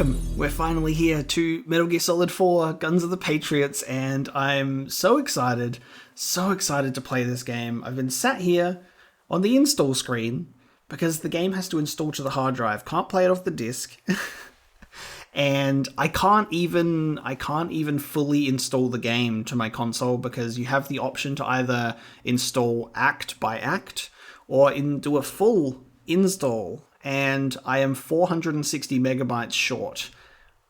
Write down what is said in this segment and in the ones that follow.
Welcome! We're finally here to Metal Gear Solid 4 Guns of the Patriots, and I'm so excited to play this game. I've been sat here on the install screen because the game has to install to the hard drive. Can't play it off the disc. And I can't even fully install the game to my console because you have the option to either install act by act or do a full install. And I am 460 megabytes short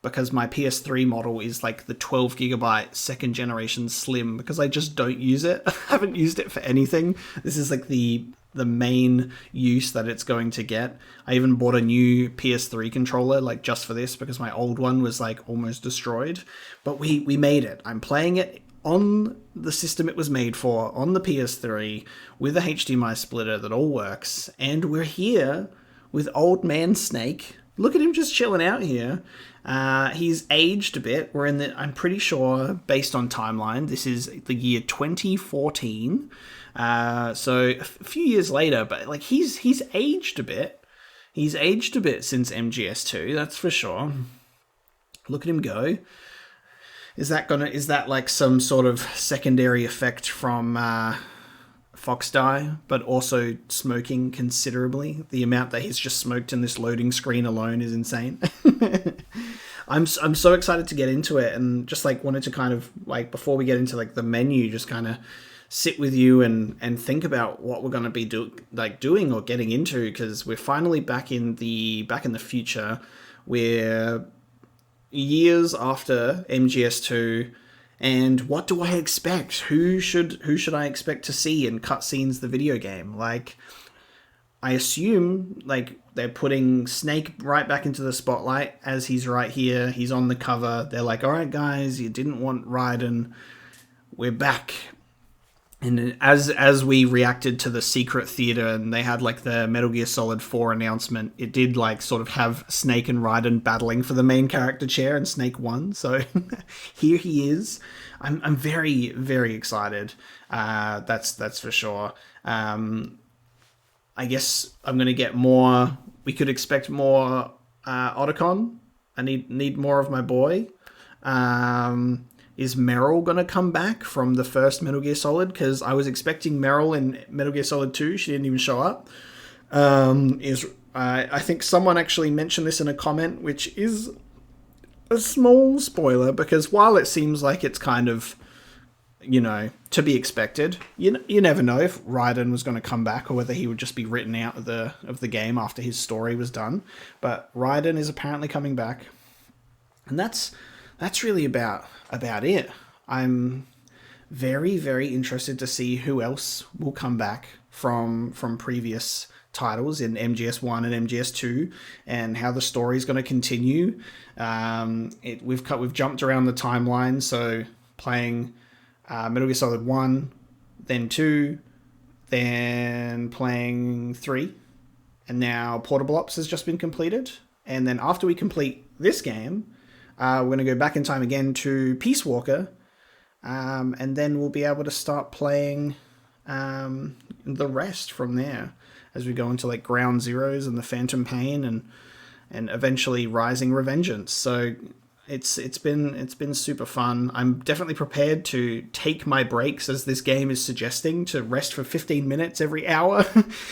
because my PS3 model is like the 12 gigabyte second generation slim because I just don't use it. I haven't used it for anything. This is like the main use that it's going to get. I even bought a new PS3 controller like just for this because my old one was like almost destroyed. But we made it. I'm playing it on the system it was made for, on the PS3 with a HDMI splitter that all works. And we're here with Old Man Snake. Look at him just chilling out here. He's aged a bit. We're in the, I'm pretty sure, based on timeline, this is the year 2014. So a few years later, but like he's aged a bit. He's aged a bit since MGS2, that's for sure. Look at him go. Is that like some sort of secondary effect from Fox Die, but also smoking considerably? The amount that he's just smoked in this loading screen alone is insane. I'm so excited to get into it, and just like wanted to kind of like before we get into like the menu, just kind of sit with you and think about what we're going to be doing or getting into, because we're finally back in the future. We're years after MGS2. And what do I expect? Who should I expect to see in cutscenes the video game? Like, I assume like they're putting Snake right back into the spotlight as he's right here. He's on the cover. They're like, all right, guys, you didn't want Raiden. We're back. And as we reacted to the secret theater and they had like the Metal Gear Solid 4 announcement, it did like sort of have Snake and Raiden battling for the main character chair, and Snake won. So here he is. I'm very, very excited. That's for sure. I guess I'm going to get more. We could expect more Octocamo. I need more of my boy. Is Meryl going to come back from the first Metal Gear Solid? Because I was expecting Meryl in Metal Gear Solid 2. She didn't even show up. I think someone actually mentioned this in a comment, which is a small spoiler, because while it seems like it's kind of, to be expected, you never know if Raiden was going to come back or whether he would just be written out of the game after his story was done. But Raiden is apparently coming back. And that's really about it. I'm very, very interested to see who else will come back from previous titles in MGS1 and MGS2, and how the story is going to continue. We've jumped around the timeline, so playing Metal Gear Solid 1, then 2, then playing 3, and now Portable Ops has just been completed. And then after we complete this game, we're going to go back in time again to Peace Walker, and then we'll be able to start playing the rest from there as we go into like Ground Zeroes and the Phantom Pain and eventually Rising Revengeance. So it's been super fun. I'm definitely prepared to take my breaks, as this game is suggesting, to rest for 15 minutes every hour.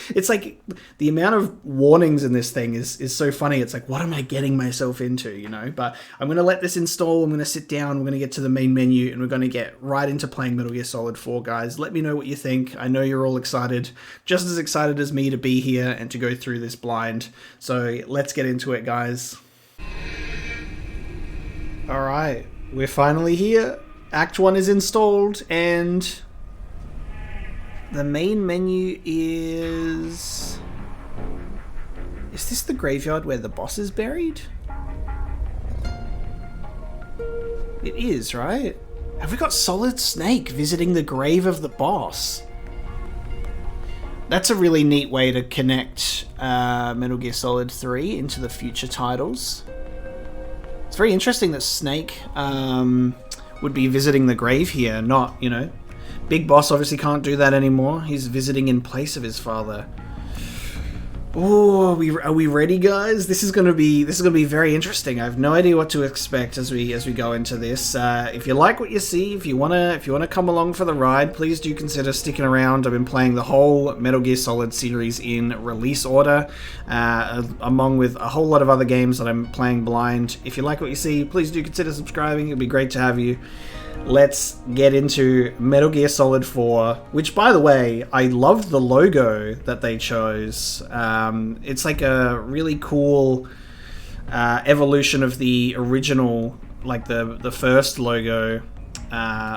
It's like the amount of warnings in this thing is so funny. It's like, what am I getting myself into, But I'm going to let this install. I'm going to sit down. We're going to get to the main menu, and we're going to get right into playing Metal Gear Solid 4, guys. Let me know what you think. I know you're all excited, just as excited as me to be here and to go through this blind. So let's get into it, guys. All right, we're finally here. Act 1 is installed, and the main menu is... Is this the graveyard where the boss is buried? It is, right? Have we got Solid Snake visiting the grave of the boss? That's a really neat way to connect Metal Gear Solid 3 into the future titles. It's very interesting that Snake would be visiting the grave here, not, Big Boss obviously can't do that anymore. He's visiting in place of his father. Oh, are we ready, guys? This is gonna be very interesting. I have no idea what to expect as we go into this. If you like what you see, if you wanna come along for the ride, please do consider sticking around. I've been playing the whole Metal Gear Solid series in release order, along with a whole lot of other games that I'm playing blind. If you like what you see, please do consider subscribing. It'd be great to have you. Let's get into Metal Gear Solid 4, which, by the way, I love the logo that they chose. It's like a really cool evolution of the original, like the first logo,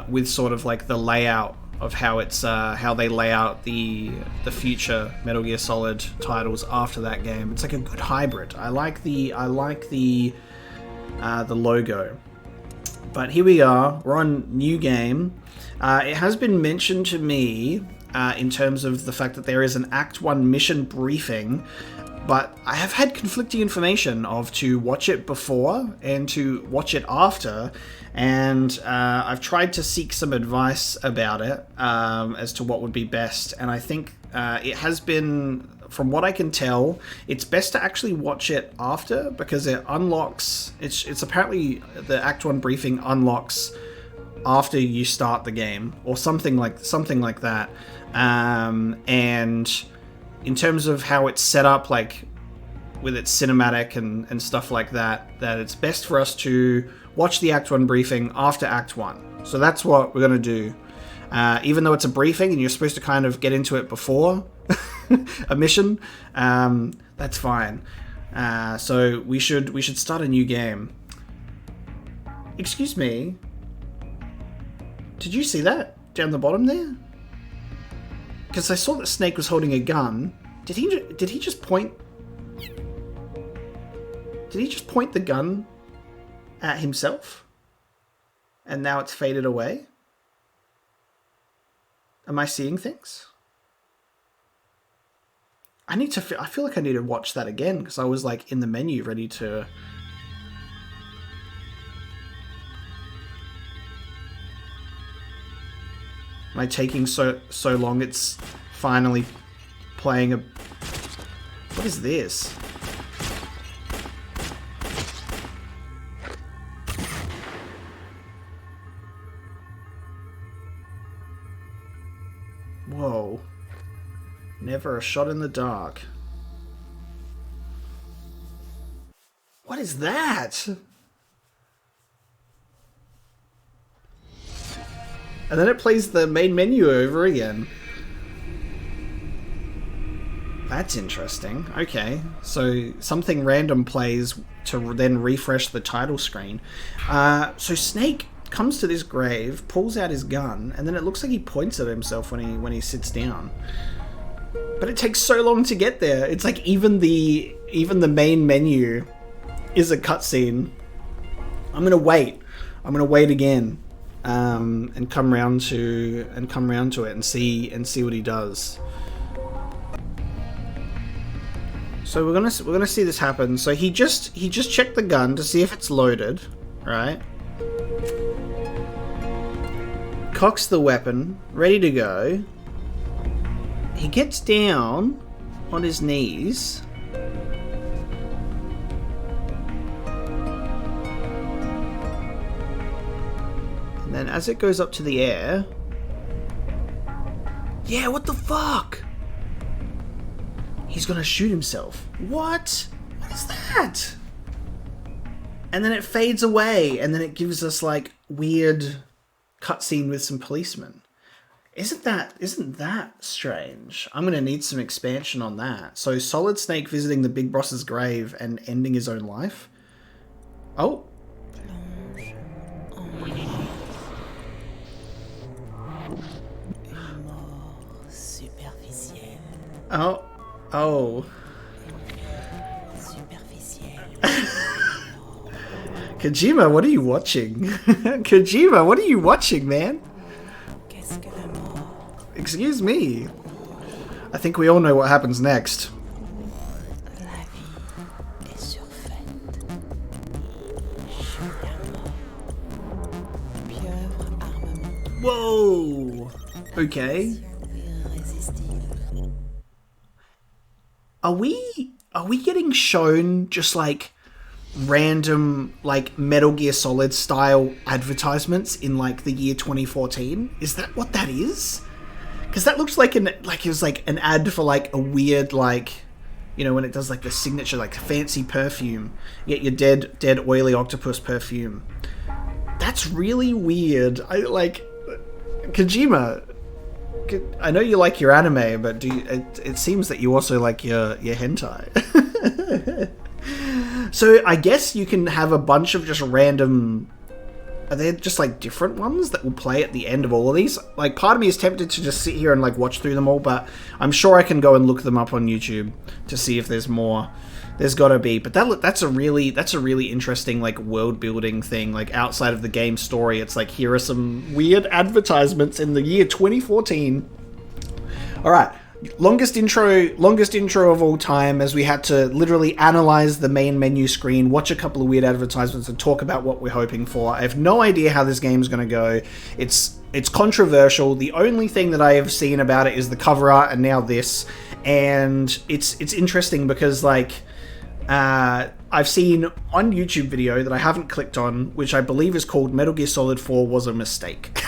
with sort of like the layout of how it's how they lay out the future Metal Gear Solid titles after that game. It's like a good hybrid. I like the logo. But here we are, we're on new game. It has been mentioned to me in terms of the fact that there is an Act 1 mission briefing, but I have had conflicting information of to watch it before and to watch it after, and I've tried to seek some advice about it as to what would be best, and I think it has been, from what I can tell, it's best to actually watch it after, because it unlocks, it's apparently the Act 1 briefing unlocks after you start the game, or something like that. And in terms of how it's set up, like with its cinematic and stuff like that, that it's best for us to watch the Act 1 briefing after Act 1. So that's what we're going to do. Even though it's a briefing and you're supposed to kind of get into it before a mission, that's fine. So we should start a new game. Excuse me. Did you see that down the bottom there? Because I saw that Snake was holding a gun. Did he just point? Did he just point the gun at himself? And now it's faded away? Am I seeing things? I feel like I need to watch that again, because I was like in the menu ready to... Am I taking so long? It's finally playing a... What is this? Whoa. Never a shot in the dark. What is that? And then it plays the main menu over again. That's interesting. Okay, so something random plays to then refresh the title screen. So Snake comes to this grave, pulls out his gun, and then it looks like he points at himself when he sits down. But it takes so long to get there. It's like even the main menu is a cutscene. I'm gonna wait. I'm gonna wait again, and come round to it and see what he does. So we're gonna see this happen. So he just checked the gun to see if it's loaded, right? Cocks the weapon, ready to go. He gets down on his knees. And then as it goes up to the air... Yeah, what the fuck? He's gonna shoot himself. What? What is that? And then it fades away, and then it gives us like weird cutscene with some policemen. Isn't that strange? I'm gonna need some expansion on that. So Solid Snake visiting the Big Boss's grave and ending his own life. Oh. Oh. Oh. Kojima, what are you watching? Kojima, what are you watching, man? Excuse me. I think we all know what happens next. Whoa. Okay. Are we getting shown just like random like Metal Gear Solid style advertisements in like the year 2014? Is that what that is? Because that looks like it was like an ad for like a weird like, you know, when it does like the signature like fancy perfume, you get your dead oily octopus perfume. That's really weird. I like Kojima. I know you like your anime, but it seems that you also like your hentai. So I guess you can have a bunch of just random... Are there just like different ones that will play at the end of all of these? Like part of me is tempted to just sit here and like watch through them all, but I'm sure I can go and look them up on YouTube to see if there's more. There's gotta be, but that's a really interesting like world building thing. Like outside of the game story, it's like here are some weird advertisements in the year 2014. All right, longest intro of all time, as we had to literally analyze the main menu screen, watch a couple of weird advertisements, and talk about what we're hoping for. I have no idea how this game is gonna go. It's controversial. The only thing that I have seen about it is the cover art, and now this, and it's interesting because like. I've seen one YouTube video that I haven't clicked on, which I believe is called Metal Gear Solid 4 Was a Mistake.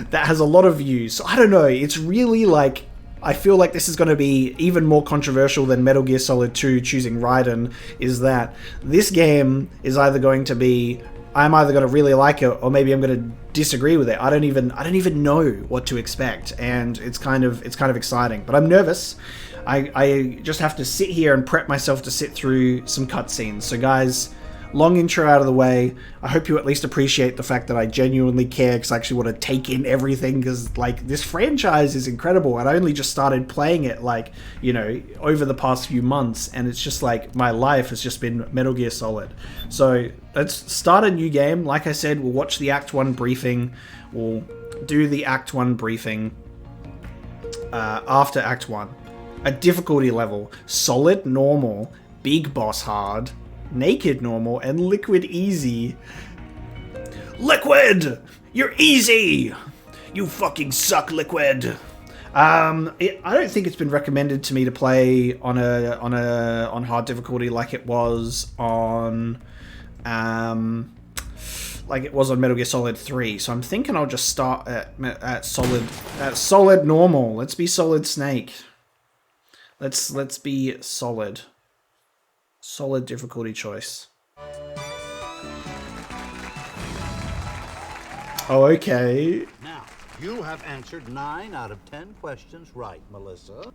That has a lot of views. So I don't know, it's really like, I feel like this is going to be even more controversial than Metal Gear Solid 2 choosing Raiden, is that this game is either going to be, I'm either going to really like it or maybe I'm going to disagree with it. I don't even know what to expect, and it's kind of exciting, but I'm nervous. I just have to sit here and prep myself to sit through some cutscenes. So guys, long intro out of the way. I hope you at least appreciate the fact that I genuinely care, because I actually want to take in everything, because like this franchise is incredible, and I only just started playing it like, you know, over the past few months, and it's just like my life has just been Metal Gear Solid. So let's start a new game. Like I said, we'll watch the Act 1 briefing. We'll do the Act 1 briefing after Act 1. A difficulty level: Solid Normal, Big Boss Hard, Naked Normal, and Liquid Easy. Liquid! You're easy! You fucking suck, Liquid! I don't think it's been recommended to me to play on hard difficulty like it was on Metal Gear Solid 3. So I'm thinking I'll just start at solid normal. Let's be Solid Snake. Let's be solid. Solid difficulty choice. Oh, okay. Now, you have answered 9 out of 10 questions right, Melissa.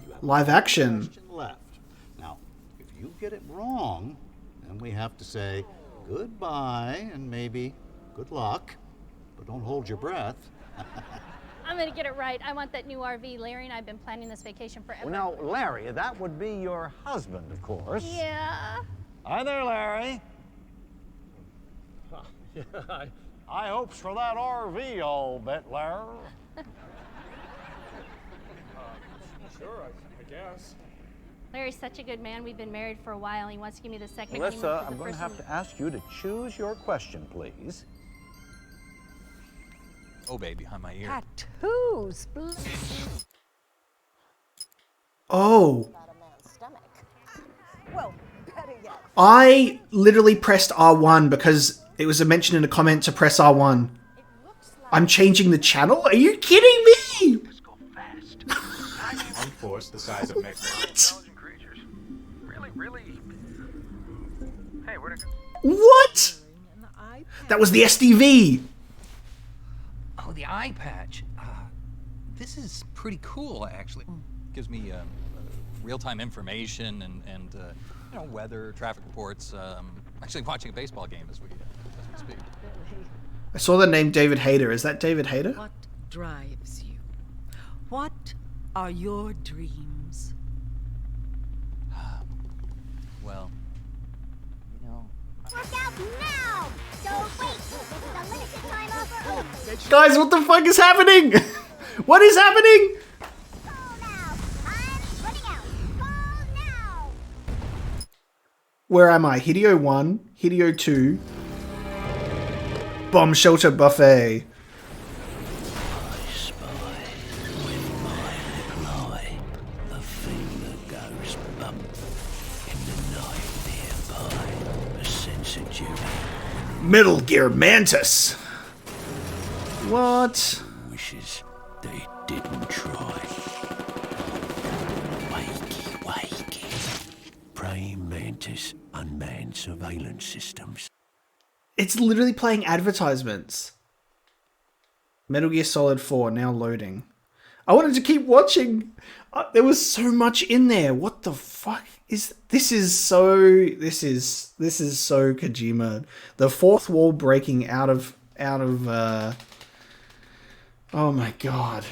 You have Live action. one question left. Now, if you get it wrong, then we have to say goodbye and maybe good luck. But don't hold your breath. I'm gonna get it right. I want that new RV. Larry and I have been planning this vacation forever. Well, now, Larry, that would be your husband, of course. Yeah. Hi there, Larry. I hopes for that RV, I'll bet, Larry. Sure, I guess. Larry's such a good man. We've been married for a while. He wants to give me the second Melissa, honeymoon for I'm the going to first have one. to ask you to choose your question, please. Oh, baby, behind my ear. Tattoos. Oh. Well, better yet. I literally pressed R1 because it was a mention in a comment to press R1. I'm changing the channel? Are you kidding me? One force the size of Mexico. Intelligent creatures. Really. Hey, where'd it go? What? That was the SDV. Oh, the eye patch. This is pretty cool, actually. Gives me real-time information and you know, weather, traffic reports. Actually watching a baseball game as we speak. I saw the name David Hayter. Is that David Hayter? What drives you? What are your dreams? Well, you know, Work out now! Don't wait! This is a limited time offer only. Guys, what the fuck is happening? What is happening? Call now! I'm running out! Call now! Where am I? Hideo 1, Hideo 2. Bomb Shelter Buffet. I spy with my eye the Metal Gear Mantis. What? Wishes they didn't try. Wakey, wakey. Praying mantis unmanned surveillance systems. It's literally playing advertisements. Metal Gear Solid 4 now loading. I wanted to keep watching. There was so much in there. What the fuck is this? Is so Kojima. The fourth wall breaking out of oh my god.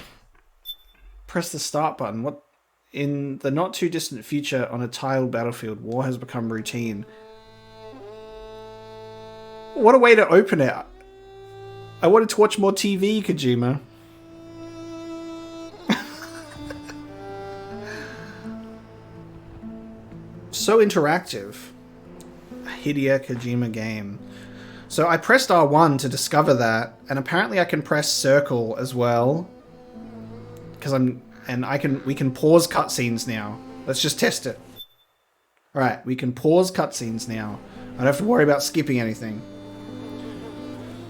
Press the start button. What in the not too distant future on a tiled battlefield, war has become routine. What a way to open it. I wanted to watch more TV, Kojima. So interactive. A Hideo Kojima game. So I pressed R1 to discover that, and apparently I can press circle as well. Because we can pause cutscenes now. Let's just test it. Alright, we can pause cutscenes now. I don't have to worry about skipping anything.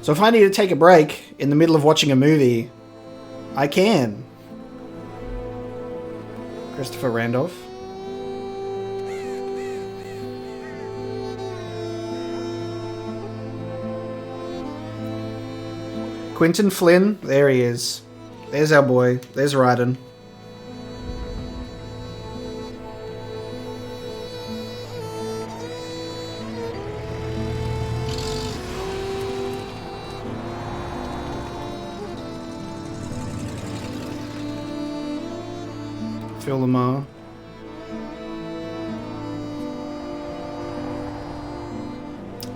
So if I need to take a break in the middle of watching a movie, I can. Christopher Randolph. Quentin Flynn, there he is. There's our boy. There's Raiden. Phil Lamar.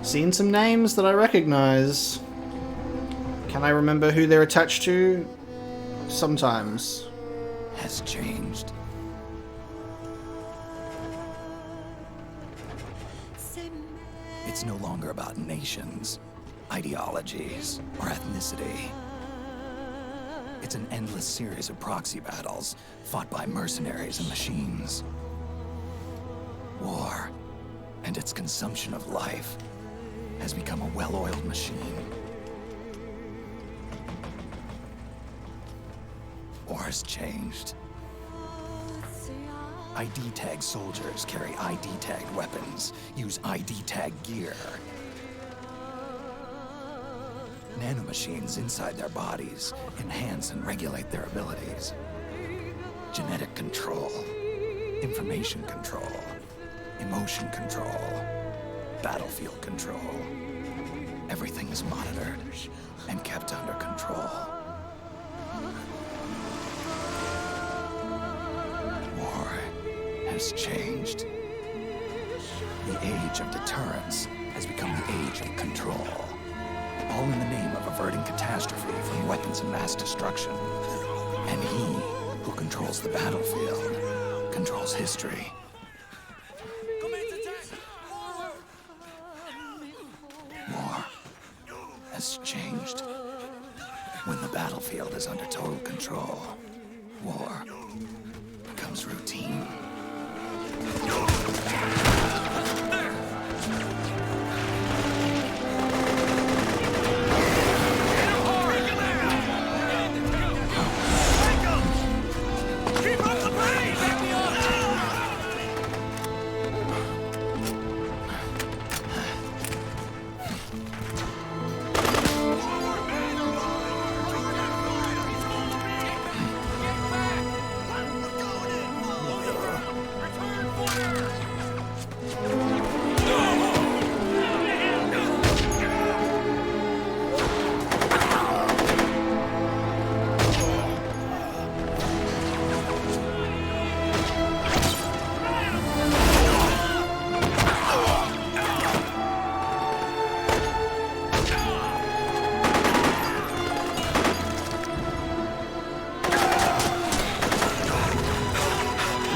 Seen some names that I recognize. Can I remember who they're attached to? Sometimes. Has changed. It's no longer about nations, ideologies, or ethnicity. It's an endless series of proxy battles fought by mercenaries and machines. War and its consumption of life has become a well-oiled machine. War's changed. ID tag soldiers carry ID tagged weapons, use ID tag gear. Nanomachines inside their bodies enhance and regulate their abilities. Genetic control, information control, emotion control, battlefield control. Everything is monitored and kept under control. War has changed. The age of deterrence has become the age of control. All in the name of averting catastrophe from weapons of mass destruction. And he who controls the battlefield controls history. War has changed. When the battlefield is under total control, war becomes routine.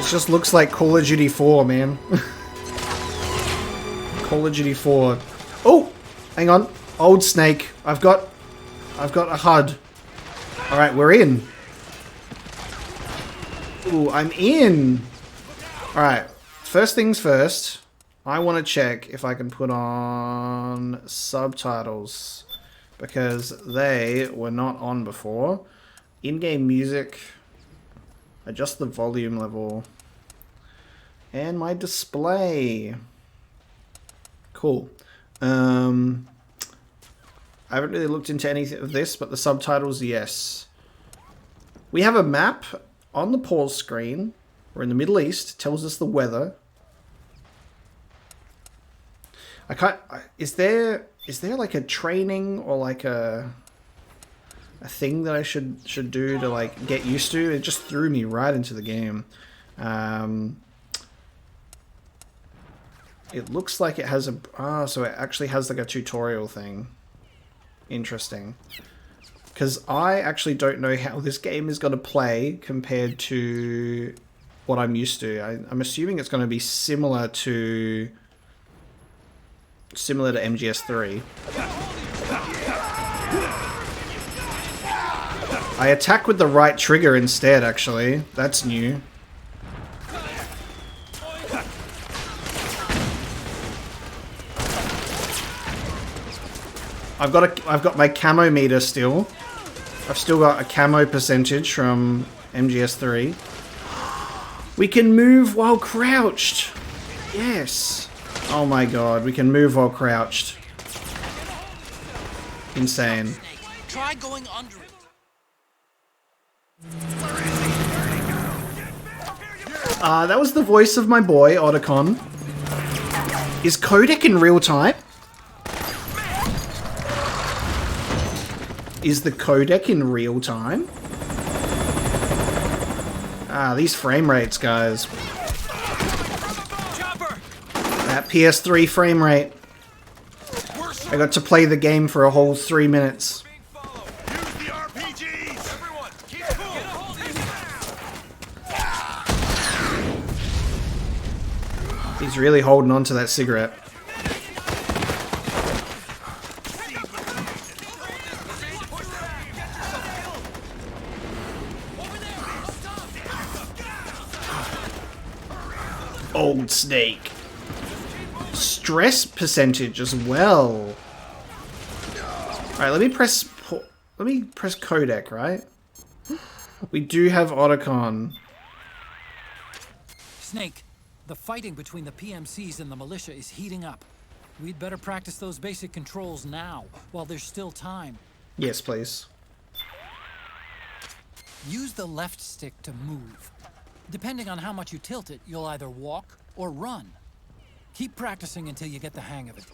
Just looks like Call of Duty 4, man. Call of Duty 4. Oh, hang on. Old Snake. I've got a HUD. All right, we're in. Ooh, I'm in. All right. First things first. I want to check if I can put on subtitles, because they were not on before. In-game music, adjust the volume level, and my display. Cool. I haven't really looked into any of this, but the subtitles, yes. We have a map on the pause screen. We're in the Middle East. It tells us the weather. I can't. Is there like a training or like a thing that I should do to like get used to? It just threw me right into the game. It looks like it has a... so it actually has like a tutorial thing. Interesting. Because I actually don't know how this game is going to play compared to what I'm used to. I'm assuming it's going to be similar to MGS3. I attack with the right trigger instead, actually. That's new. I've got my camo meter still. I've still got a camo percentage from MGS3. We can move while crouched. Yes. Oh my god, we can move while crouched. Insane. Try going under it. That was the voice of my boy, Octocamo. Is codec in real time? Is the codec in real time? These frame rates, guys. That PS3 frame rate. I got to play the game for a whole 3 minutes. He's really holding on to that cigarette. Old Snake. Stress percentage as well. Alright, let me press codec, right? We do have Octocamo. Snake, the fighting between the PMCs and the militia is heating up. We'd better practice those basic controls now, while there's still time. Yes, please. Use the left stick to move. Depending on how much you tilt it, you'll either walk or run. Keep practicing until you get the hang of it.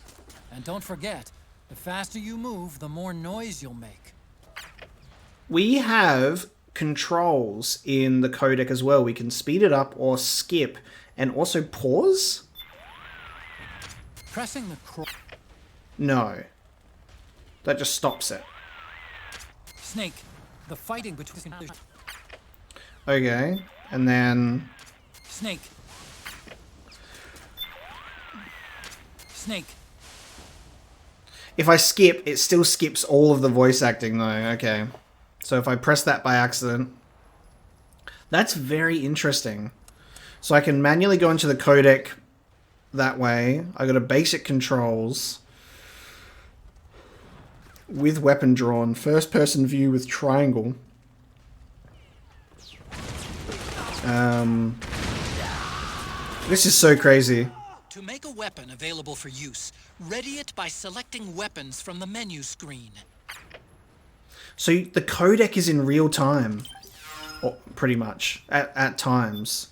And don't forget, the faster you move, the more noise you'll make. We have controls in the codec as well. We can speed it up or skip, and also pause? Pressing the No. That just stops it. Snake, the fighting between... Okay, and then... Snake. Snake. If I skip, it still skips all of the voice acting though. Okay. So if I press that by accident... That's very interesting. So I can manually go into the codec that way. I got a basic controls with weapon drawn, first person view with triangle. This is so crazy. To make a weapon available for use, ready it by selecting weapons from the menu screen. So the codec is in real time, or pretty much at times.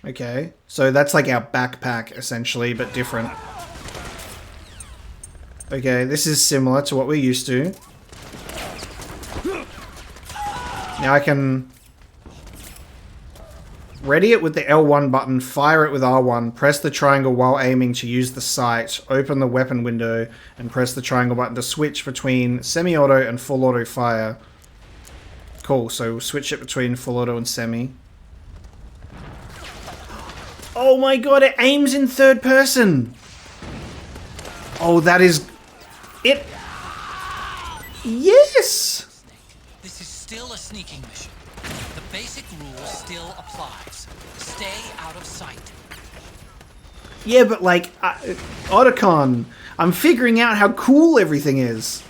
Okay, so that's like our backpack essentially, but different. Okay, this is similar to what we're used to. Now I can ready it with the L1 button, fire it with R1, press the triangle while aiming to use the sight, open the weapon window, and press the triangle button to switch between semi-auto and full auto fire. Cool, so switch it between full auto and semi. Oh my god, it aims in third person! Oh, that is... it... Yes! This is still a sneaking mission. The basic rule still applies. Stay out of sight. Yeah, but like, Otacon, I'm figuring out how cool everything is.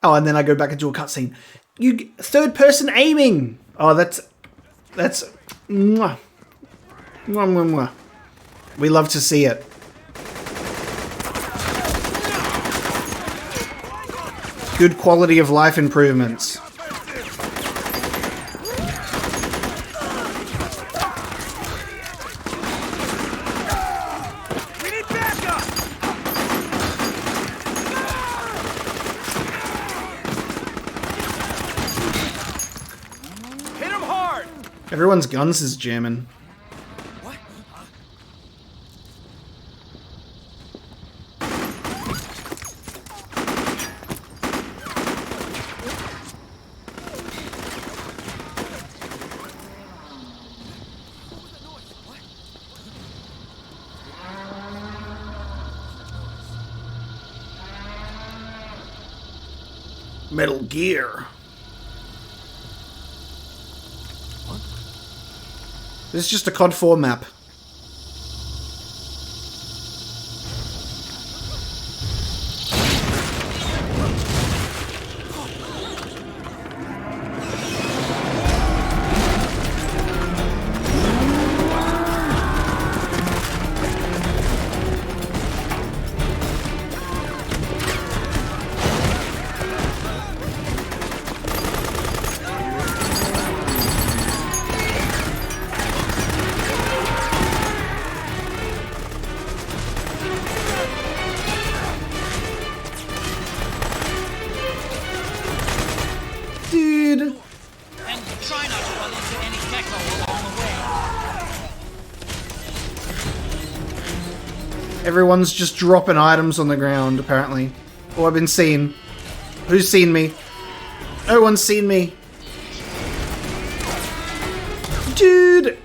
Oh, and then I go back into a cutscene. You third-person aiming. Oh, that's mwah. Mwah, mwah, mwah. We love to see it. Good quality of life improvements. We need backup. Hit him hard. Everyone's guns is jamming. Metal Gear. This is just a COD 4 map. Dude. And try not to run into any gecko along the way. Everyone's just dropping items on the ground, apparently. Oh, I've been seen. Who's seen me? No one's seen me. Dude!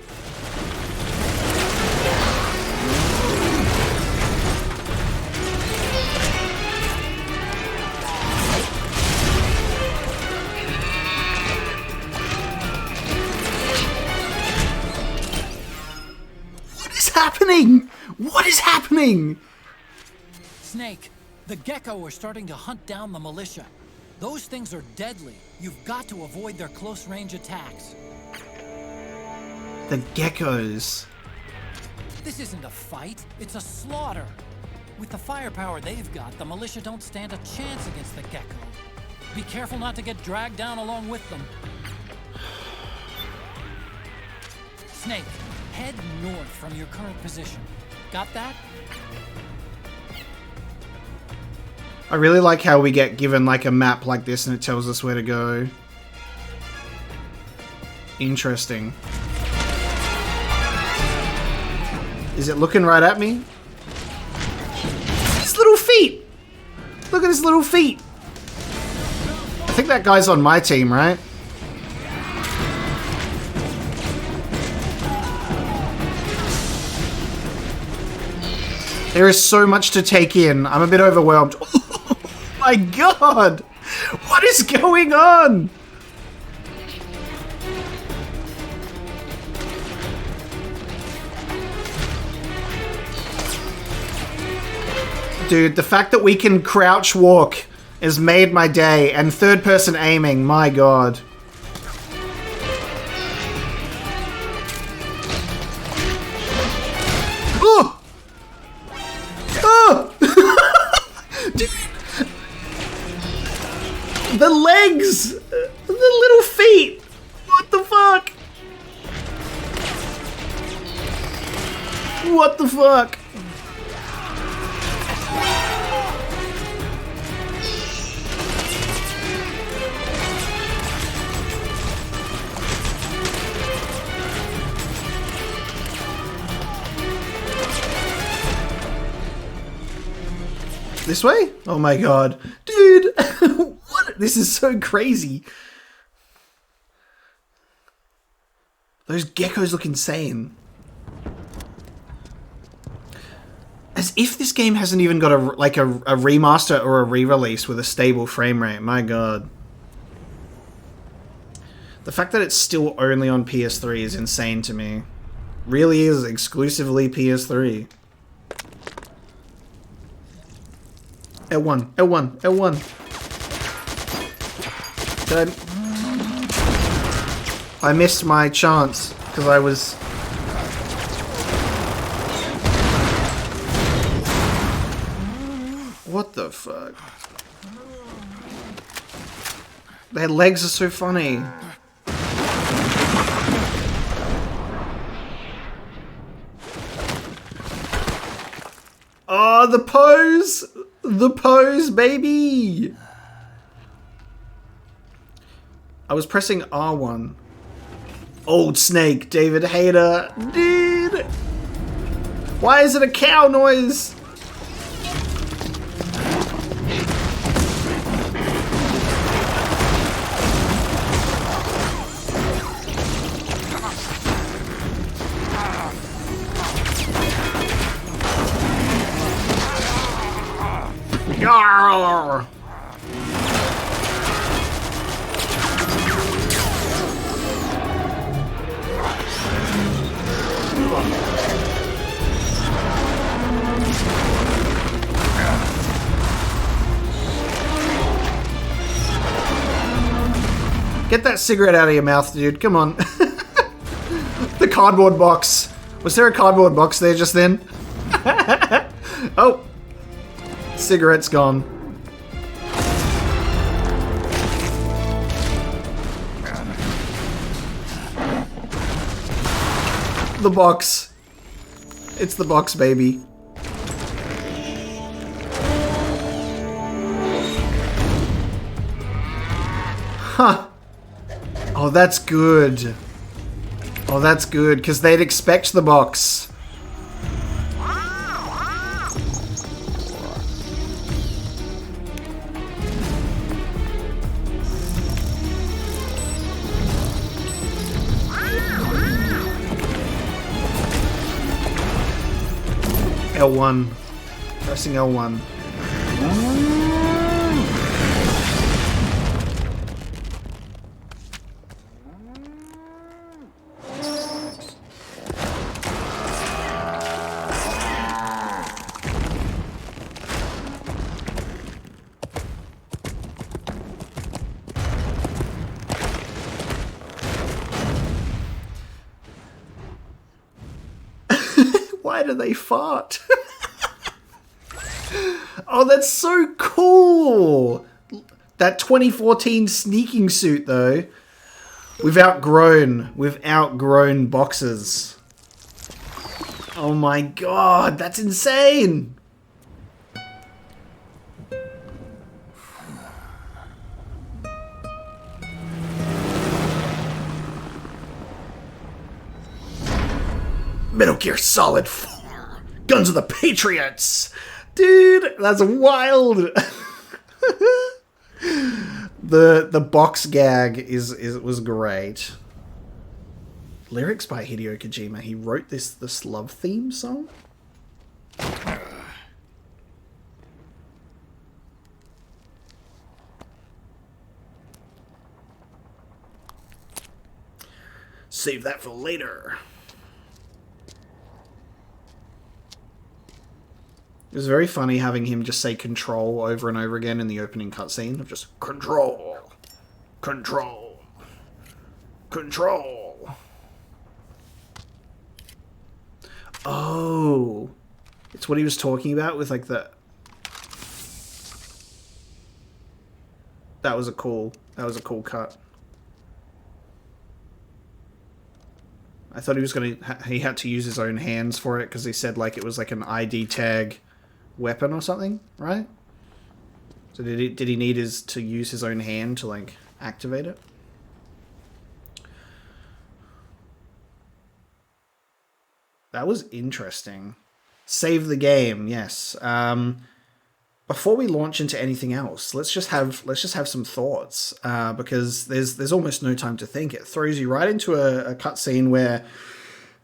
What is happening? What is happening? Snake, the gecko are starting to hunt down the militia. Those things are deadly. You've got to avoid their close-range attacks. The geckos. This isn't a fight, it's a slaughter. With the firepower they've got, the militia don't stand a chance against the gecko. Be careful not to get dragged down along with them. Snake, head north from your current position. Got that? I really like how we get given like a map like this and it tells us where to go. Interesting. Is it looking right at me? His little feet! Look at his little feet! I think that guy's on my team, right? There is so much to take in. I'm a bit overwhelmed. Oh my god! What is going on? Dude, the fact that we can crouch walk has made my day, and third person aiming, my god. Oh! Oh! Dude. The legs! The little feet! What the fuck? What the fuck? This way? Oh my god. Dude! What? This is so crazy. Those geckos look insane. As if this game hasn't even got a remaster or a re-release with a stable frame rate. My god. The fact that it's still only on PS3 is insane to me. Really is exclusively PS3. L1, L1, L1. Did I missed my chance because I was... What the fuck? Their legs are so funny. Oh, the pose! The pose, baby! I was pressing R1. Old Snake, David Hayter. Dude! Why is it a cow noise? Yarr! Get that cigarette out of your mouth, dude. Come on. The cardboard box. Was there a cardboard box there just then? Oh. Cigarette's gone. The box. It's the box, baby. Huh. Oh, that's good. Oh, that's good, because they'd expect the box. L1. Pressing L1. Why do they fart? Oh, that's so cool! That 2014 sneaking suit, though. We've outgrown boxes. Oh my god, that's insane! Metal Gear Solid 4. Guns of the Patriots. Dude, that's wild. The box gag was great. Lyrics by Hideo Kojima. He wrote this love theme song. Save that for later. It was very funny having him just say control over and over again in the opening cutscene of just control, control, control. Oh, it's what he was talking about with like the... That was a cool cut. I thought he had to use his own hands for it because he said like it was like an ID tag weapon or something, right? So did he need to use his own hand to like activate it? That was interesting. Save the game, yes. Before we launch into anything else, let's just have some thoughts because there's almost no time to think. It throws you right into a cutscene where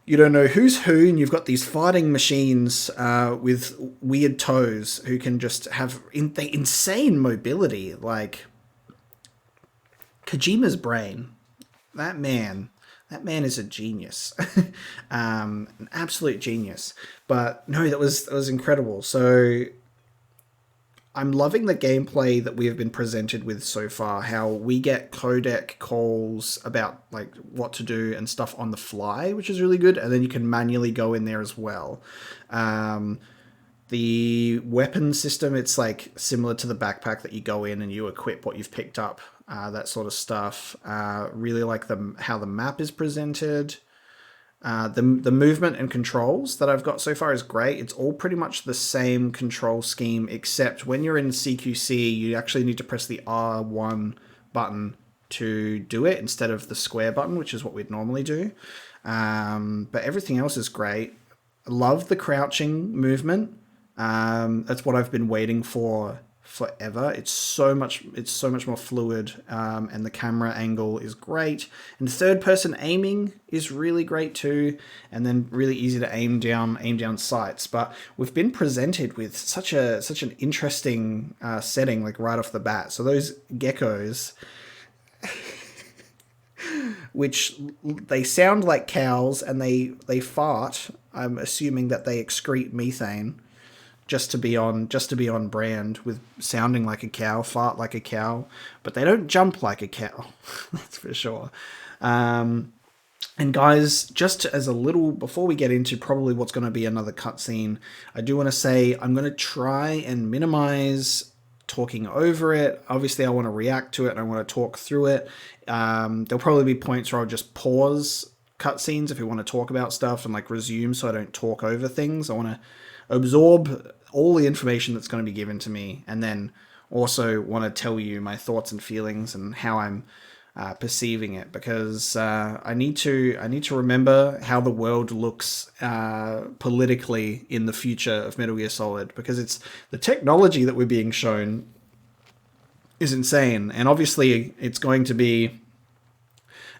you don't know who's who, and you've got these fighting machines with weird toes who can just have insane mobility. Like Kojima's brain that man is a genius. An absolute genius. But no, that was incredible. So I'm loving the gameplay that we have been presented with so far, how we get codec calls about like what to do and stuff on the fly, which is really good, and then you can manually go in there as well. The weapon system, it's like similar to the backpack that you go in and you equip what you've picked up, that sort of stuff. Really like how the map is presented. The movement and controls that I've got so far is great. It's all pretty much the same control scheme, except when you're in CQC, you actually need to press the R1 button to do it instead of the square button, which is what we'd normally do. But everything else is great. I love the crouching movement. That's what I've been waiting for forever. It's so much more fluid, and the camera angle is great, and third person aiming is really great too, and then really easy to aim down sights. But we've been presented with such an interesting setting, like right off the bat. So those geckos, which they sound like cows and they fart. I'm assuming that they excrete methane. Just to be on brand with sounding like a cow, fart like a cow, but they don't jump like a cow. That's for sure. And guys, just as a little, before we get into probably what's going to be another cutscene, I do want to say I'm going to try and minimize talking over it. Obviously, I want to react to it and I want to talk through it. There'll probably be points where I'll just pause cutscenes if we want to talk about stuff and like resume, so I don't talk over things. I want to absorb all the information that's going to be given to me, and then also want to tell you my thoughts and feelings and how I'm perceiving it, because I need to remember how the world looks politically in the future of Metal Gear Solid, because it's the technology that we're being shown is insane, and obviously it's going to be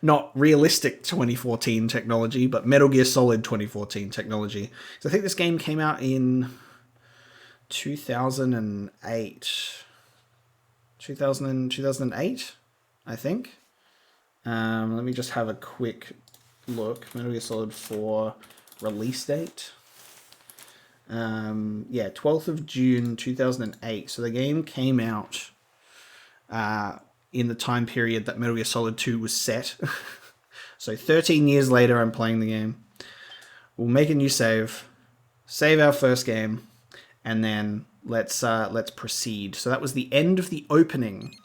not realistic 2014 technology, but Metal Gear Solid 2014 technology. So I think this game came out in 2008. 2008, I think. Let me just have a quick look. Metal Gear Solid 4 release date. Yeah, 12th of June 2008. So the game came out in the time period that Metal Gear Solid 2 was set. So 13 years later, I'm playing the game. We'll make a new save our first game, and then let's proceed. So that was the end of the opening.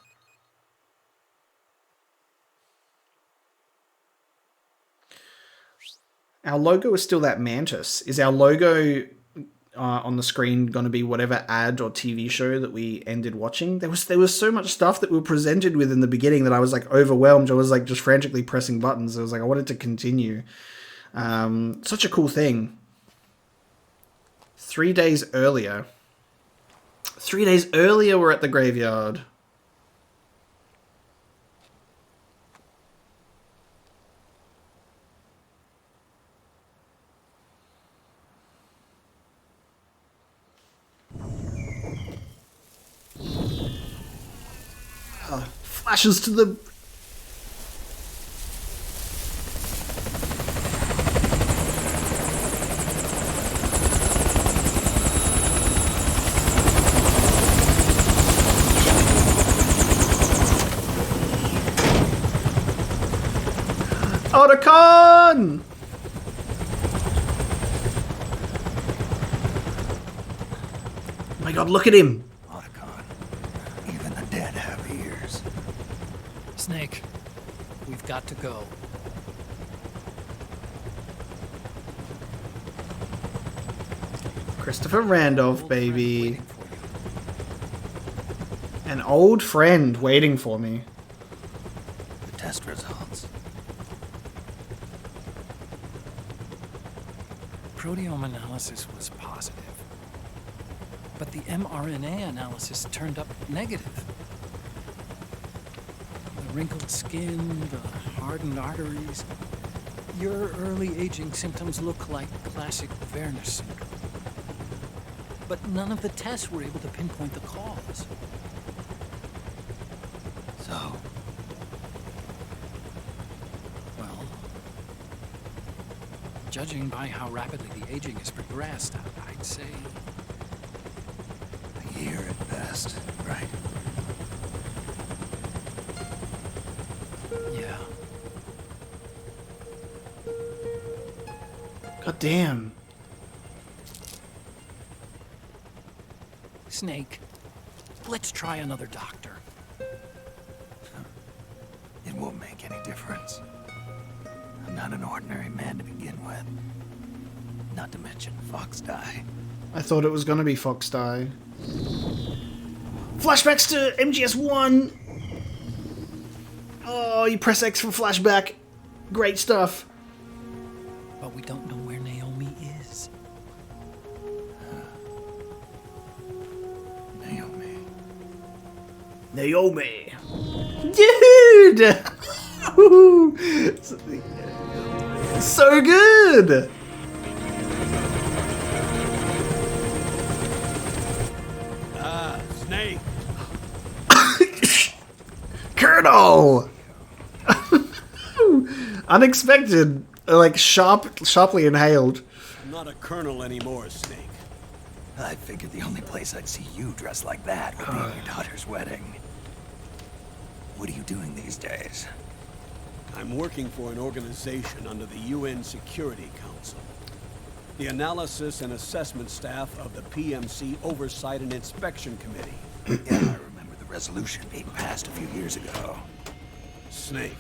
Our logo is still that mantis. Is our logo on the screen going to be whatever ad or TV show that we ended watching? There was so much stuff that we were presented with in the beginning that I was like overwhelmed. I was like just frantically pressing buttons. I was like, I wanted to continue. Such a cool thing. 3 days earlier, we're at the graveyard. Flashes to the... Octocamo! Oh my god, look at him! Even the dead have ears. Snake, we've got to go. Christopher Randolph, baby. An old friend waiting for me. The test results. Proteome analysis was positive, but the mRNA analysis turned up negative. The wrinkled skin, the hardened arteries. Your early aging symptoms look like classic Werner syndrome. But none of the tests were able to pinpoint the cause. So, Judging by how rapidly the aging has progressed, I'd say A year at best, right? yeah. God damn. Snake, let's try another doctor. It won't make any difference. I'm not an ordinary man to begin with. Not to mention Fox die. I thought it was gonna be Fox Die. Flashbacks to MGS1! Oh, you press X for flashback. Great stuff. But we don't know where Naomi is. Naomi. Dude! So good! Snake. Colonel! Unexpected. Like, sharply inhaled. I'm not a colonel anymore, Snake. I figured the only place I'd see you dressed like that would be at your daughter's wedding. What are you doing these days? I'm working for an organization under the UN Security Council. The Analysis and Assessment Staff of the PMC Oversight and Inspection Committee. Yeah, I remember the resolution being passed a few years ago. Snake,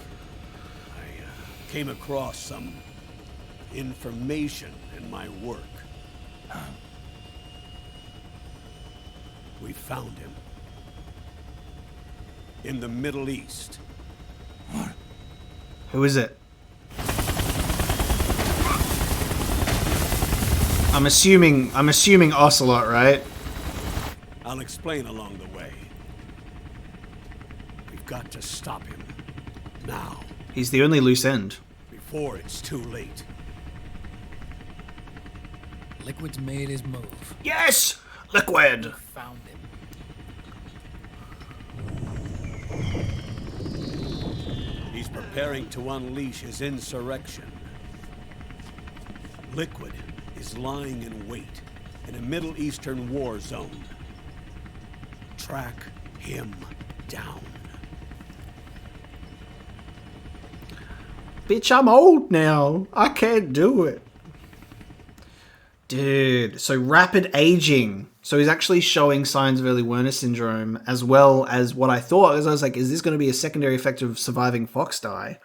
I came across some information in my work. We found him. In the Middle East. What? Who is it? I'm assuming Ocelot, right? I'll explain along the way. We've got to stop him. Now. He's the only loose end. Before it's too late. Liquid's made his move. Yes! Liquid! Found him. He's preparing to unleash his insurrection. Liquid is lying in wait in a Middle Eastern war zone. Track him down. Bitch, I'm old now. I can't do it. Dude, so rapid aging. So he's actually showing signs of early Werner syndrome, as well as what I thought. As I was like, is this going to be a secondary effect of surviving Fox Die?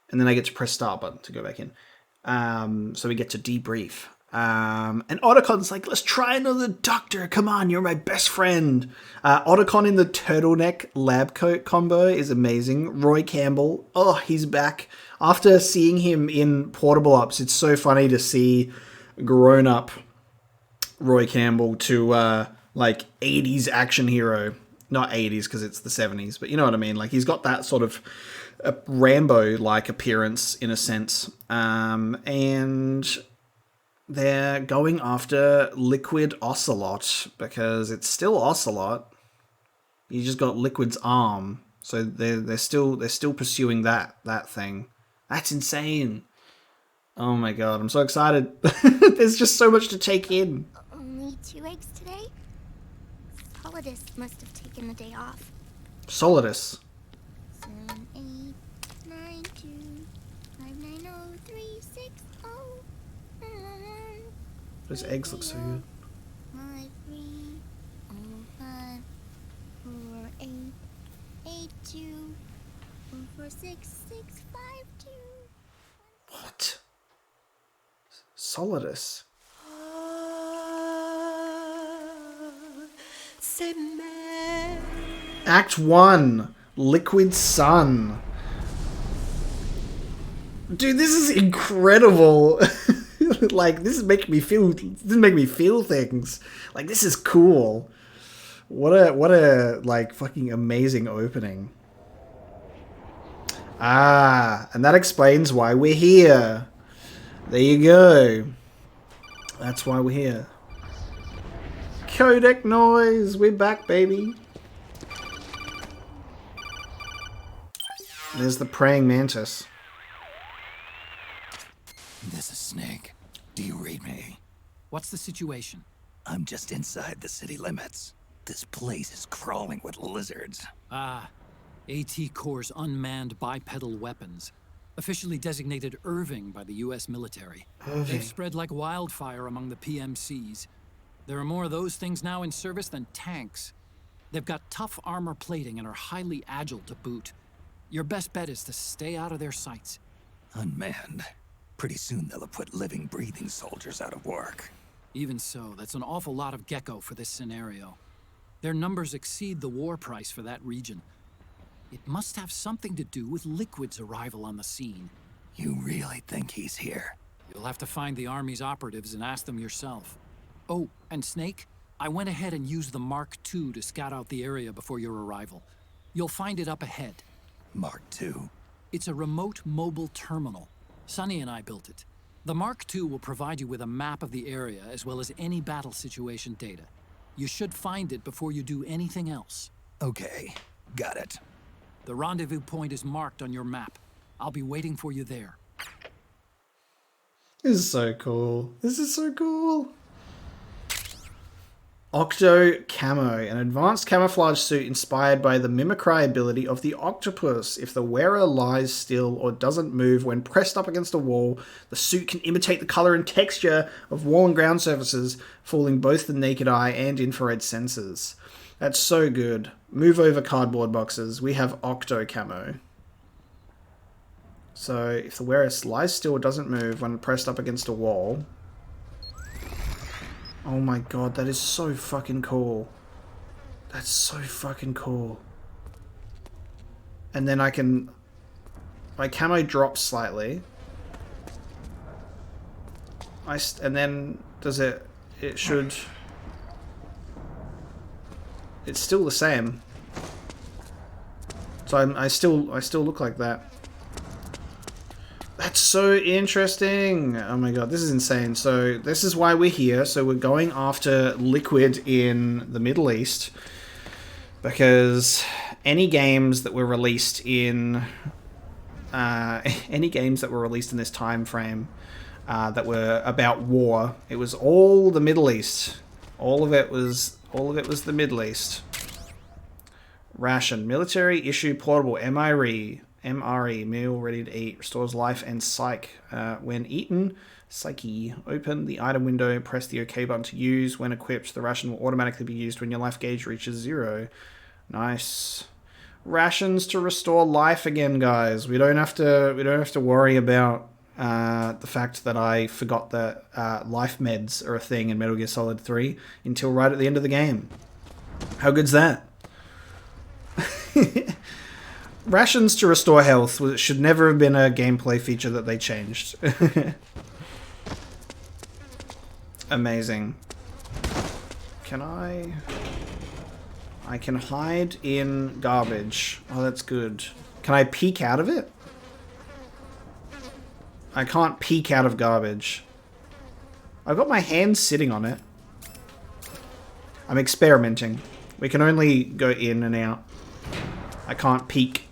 And then I get to press start button to go back in. So we get to debrief. And Otocon's like, let's try another doctor. Come on, you're my best friend. Otacon in the turtleneck lab coat combo is amazing. Roy Campbell, oh, he's back. After seeing him in Portable Ops, it's so funny to see grown-up Roy Campbell to, like, 80s action hero. Not 80s, because it's the 70s, but you know what I mean. Like, he's got that sort of Rambo-like appearance, in a sense. And they're going after Liquid Ocelot, because it's still Ocelot. You just got Liquid's arm. So they're still pursuing that thing. That's insane. Oh my god, I'm so excited. There's just so much to take in. Only 2 eggs today? Solidus must have taken the day off. Solidus. 7, 8, 9, 2, 5, 9, 0, 3, 6, 0. Those eggs look so good. 5, 3, 0, 5, 4, 8, 8, 2, 4, 6, 6, 5, 2. What? Solidus. Act 1. Liquid Sun. Dude, this is incredible. Like, this is making me feel things. Like, this is cool. What a like fucking amazing opening. And that explains why we're here. There you go. That's why we're here. Codec noise. We're back, baby. There's the praying mantis. need me. What's the situation? I'm just inside the city limits. This place is crawling with lizards. Ah, AT Corps' unmanned bipedal weapons. Officially designated Irving by the U.S. military. They've spread like wildfire among the PMCs. There are more of those things now in service than tanks. They've got tough armor plating and are highly agile to boot. Your best bet is to stay out of their sights. Unmanned. Pretty soon they'll have put living, breathing soldiers out of work. Even so, that's an awful lot of gecko for this scenario. Their numbers exceed the war price for that region. It must have something to do with Liquid's arrival on the scene. You really think he's here? You'll have to find the Army's operatives and ask them yourself. Oh, and Snake, I went ahead and used the Mark II to scout out the area before your arrival. You'll find it up ahead. Mark II? It's a remote mobile terminal. Sonny and I built it. The Mark II will provide you with a map of the area as well as any battle situation data. You should find it before you do anything else. Okay, got it. The rendezvous point is marked on your map. I'll be waiting for you there. This is so cool. This is so cool. Octocamo, an advanced camouflage suit inspired by the mimicry ability of the octopus. If the wearer lies still or doesn't move when pressed up against a wall, the suit can imitate the color and texture of wall and ground surfaces, fooling both the naked eye and infrared sensors. That's so good. Move over cardboard boxes. We have Octocamo. So if the wearer lies still or doesn't move when pressed up against a wall... Oh my god, that is so fucking cool. That's so fucking cool. And then I can... My camo drops slightly. And then does it... It should... It's still the same. So I still look like that. That's so interesting. Oh my god, this is insane. So this is why we're here. So we're going after Liquid in the Middle East. Because any games that were released in... any games that were released in this time frame that were about war, it was all the Middle East. All of it was the Middle East. Ration. Military issue portable MRE, meal ready to eat, restores life and psych. When eaten, psyche. Open the item window, press the OK button to use. When equipped, the ration will automatically be used when your life gauge reaches 0. Nice. Rations to restore life again, guys. We don't have to worry about the fact that I forgot that life meds are a thing in Metal Gear Solid 3 until right at the end of the game. How good's that? Rations to restore health should never have been a gameplay feature that they changed. Amazing. Can I can hide in garbage. Oh, that's good. Can I peek out of it? I can't peek out of garbage. I've got my hands sitting on it. I'm experimenting. We can only go in and out. I can't peek.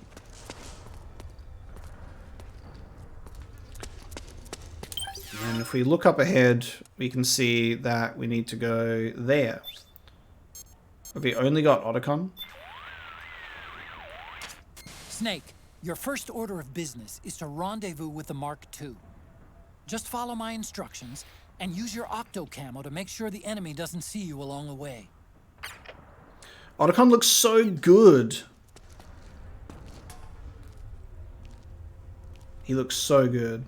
And if we look up ahead, we can see that we need to go there. Have we only got Otacon? Snake, your first order of business is to rendezvous with the Mark II. Just follow my instructions and use your Octocamo to make sure the enemy doesn't see you along the way. Otacon looks so good. He looks so good.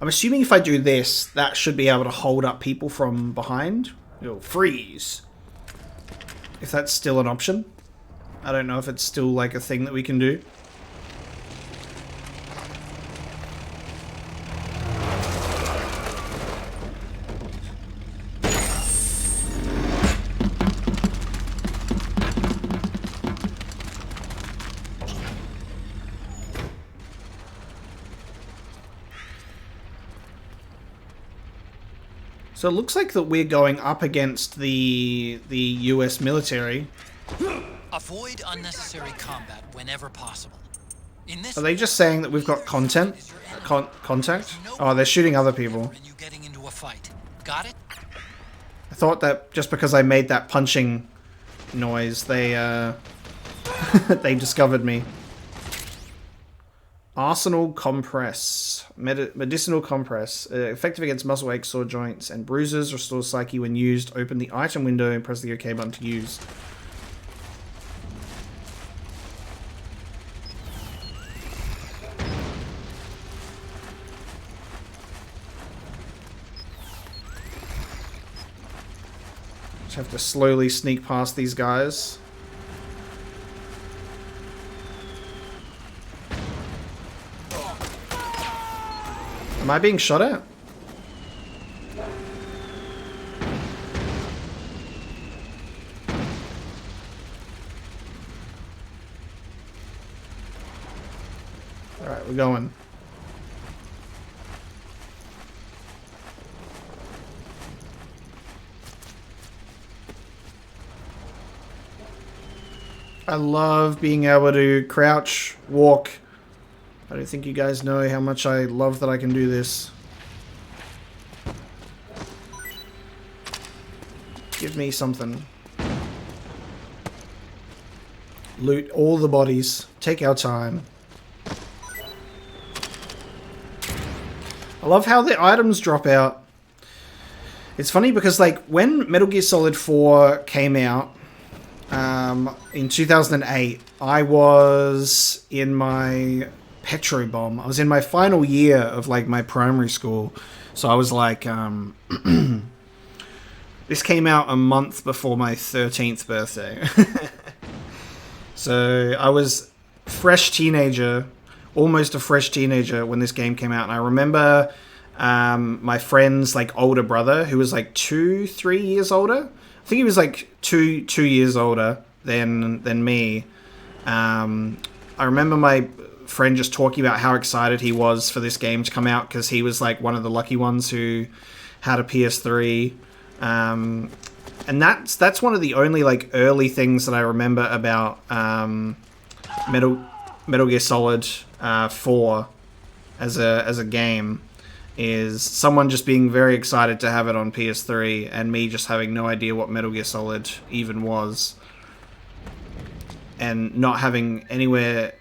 I'm assuming if I do this, that should be able to hold up people from behind. It'll freeze. If that's still an option. I don't know if it's still like a thing that we can do. So it looks like that we're going up against the US military. Avoid unnecessary combat whenever possible. In this Are they just saying that we've got content? Contact? Oh, they're shooting other people. you getting into a fight. Got it? I thought that just because I made that punching noise, they they discovered me. Arsenal compress. Medicinal compress. Effective against muscle aches, sore joints, and bruises. Restores psyche when used. Open the item window and press the OK button to use. Just have to slowly sneak past these guys. Am I being shot at? Alright, we're going. I love being able to crouch, walk. I don't think you guys know how much I love that I can do this. Give me something. Loot all the bodies. Take our time. I love how the items drop out. It's funny because, like, when Metal Gear Solid 4 came out, in 2008, I was in my Petrobomb. I was in my final year of, like, my primary school. So I was like, this came out a month before my 13th birthday. So I was fresh teenager, almost a fresh teenager when this game came out. And I remember my friend's, like, older brother, who was, like, 2-3 years older. I think he was, like, two years older than me. I remember my friend just talking about how excited he was for this game to come out because he was, like, one of the lucky ones who had a PS3. And that's one of the only, like, early things that I remember about Metal Gear Solid 4 as a game, is someone just being very excited to have it on PS3 and me just having no idea what Metal Gear Solid even was, and not having anywhere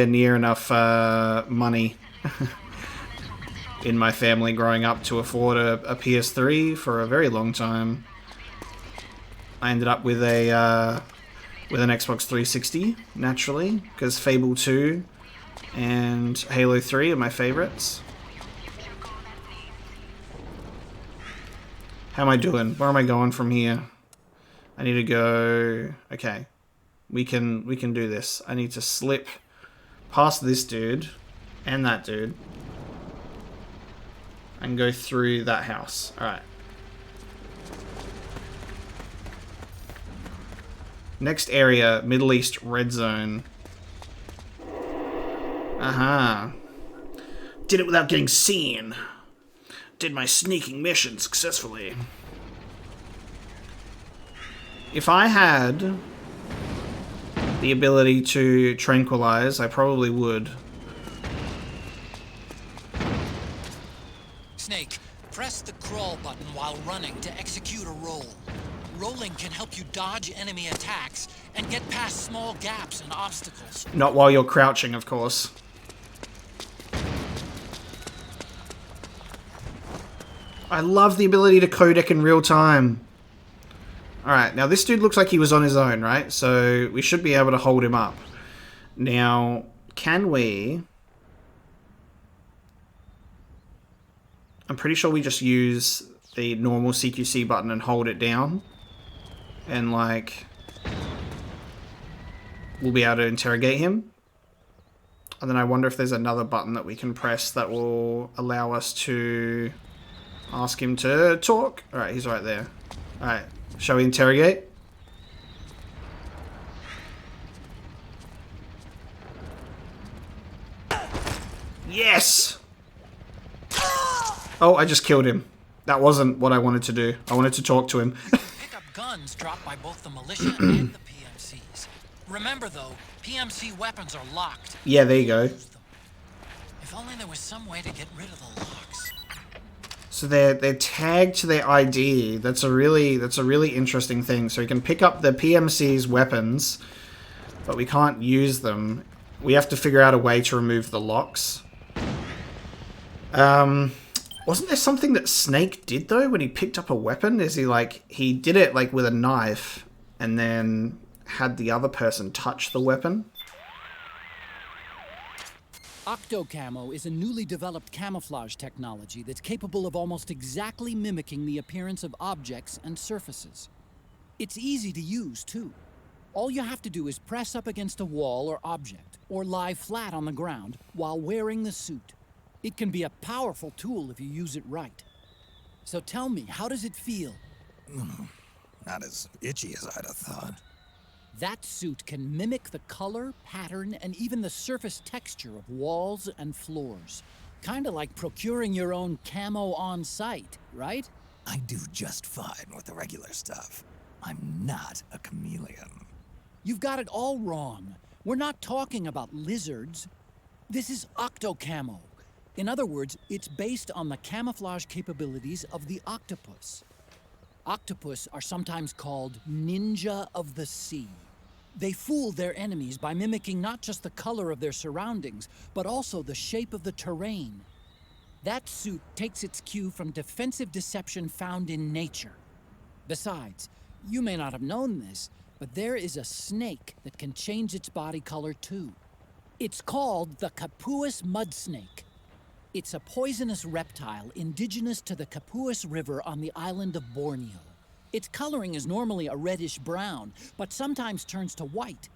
near enough money in my family growing up to afford a PS3 for a very long time. I ended up with an Xbox 360, naturally, because Fable 2 and Halo 3 are my favorites. How am I doing? Where am I going from here? I need to go... Okay. We can do this. I need to slip past this dude and that dude and go through that house. Alright. Next area, Middle East Red Zone. Aha. Did it without getting seen. Did my sneaking mission successfully. If I had the ability to tranquilize, I probably would. Snake, press the crawl button while running to execute a roll. Rolling can help you dodge enemy attacks and get past small gaps and obstacles. Not while you're crouching, of course. I love the ability to codec in real time. Alright, now this dude looks like he was on his own, right? So we should be able to hold him up. Now, can we... I'm pretty sure we just use the normal CQC button and hold it down. And, like, we'll be able to interrogate him. And then I wonder if there's another button that we can press that will allow us to ask him to talk. Alright, he's right there. Alright, shall we interrogate? Yes! Oh, I just killed him. That wasn't what I wanted to do. I wanted to talk to him. Pick up guns dropped by both the militia and the PMCs. Remember though, PMC weapons are locked. Yeah, there you go. If only there was some way to get rid of the locks. So they're tagged to their ID. That's a really interesting thing. So you can pick up the PMC's weapons, but we can't use them. We have to figure out a way to remove the locks. Wasn't there something that Snake did though when he picked up a weapon? Is he did it like with a knife and then had the other person touch the weapon? Octocamo is a newly developed camouflage technology that's capable of almost exactly mimicking the appearance of objects and surfaces. It's easy to use too. All you have to do is press up against a wall or object, or lie flat on the ground while wearing the suit. It can be a powerful tool if you use it right. So tell me, how does it feel? Not as itchy as I'd have thought. That suit can mimic the color, pattern, and even the surface texture of walls and floors. Kinda like procuring your own camo on site, right? I do just fine with the regular stuff. I'm not a chameleon. You've got it all wrong. We're not talking about lizards. This is Octocamo. In other words, it's based on the camouflage capabilities of the octopus. Octopus are sometimes called ninja of the sea. They fool their enemies by mimicking not just the color of their surroundings, but also the shape of the terrain. That suit takes its cue from defensive deception found in nature. Besides, you may not have known this, but there is a snake that can change its body color too. It's called the Capuas mud snake. It's a poisonous reptile indigenous to the Capuas River on the island of Borneo. Its coloring is normally a reddish-brown, but sometimes turns to white.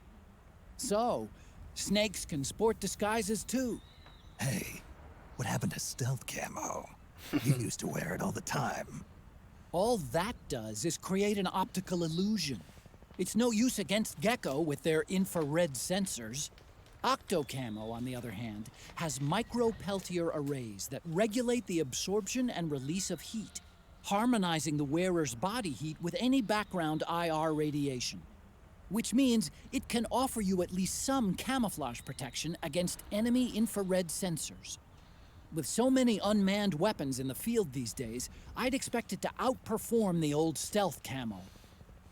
So, snakes can sport disguises too. Hey, what happened to stealth camo? You used to wear it all the time. All that does is create an optical illusion. It's no use against Gecko with their infrared sensors. Octocamo, on the other hand, has micro-Peltier arrays that regulate the absorption and release of heat, harmonizing the wearer's body heat with any background IR radiation. Which means it can offer you at least some camouflage protection against enemy infrared sensors. With so many unmanned weapons in the field these days, I'd expect it to outperform the old stealth camo.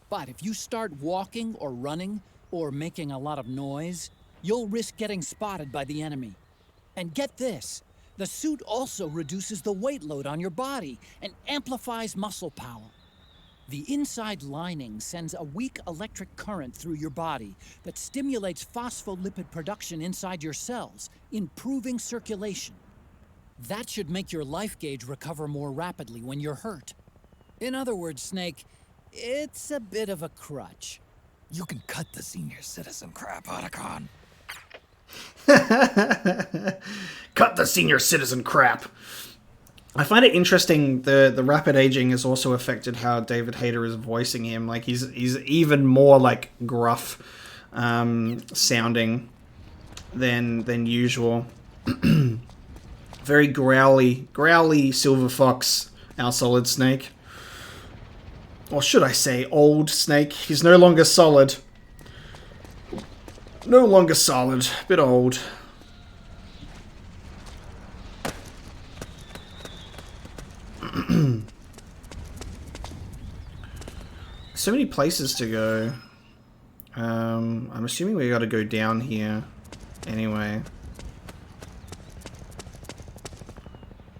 But if you start walking or running, or making a lot of noise, you'll risk getting spotted by the enemy. And get this, the suit also reduces the weight load on your body and amplifies muscle power. The inside lining sends a weak electric current through your body that stimulates phospholipid production inside your cells, improving circulation. That should make your life gauge recover more rapidly when you're hurt. In other words, Snake, it's a bit of a crutch. You can cut the senior citizen crap, Otacon. Cut the senior citizen crap. I find it interesting the rapid aging has also affected how David Hayter is voicing him. Like he's even more like gruff sounding than usual. Very growly Silver Fox, our Solid Snake. Or should I say old Snake? He's no longer solid. No longer solid. Bit old. So many places to go. I'm assuming we gotta go down here anyway.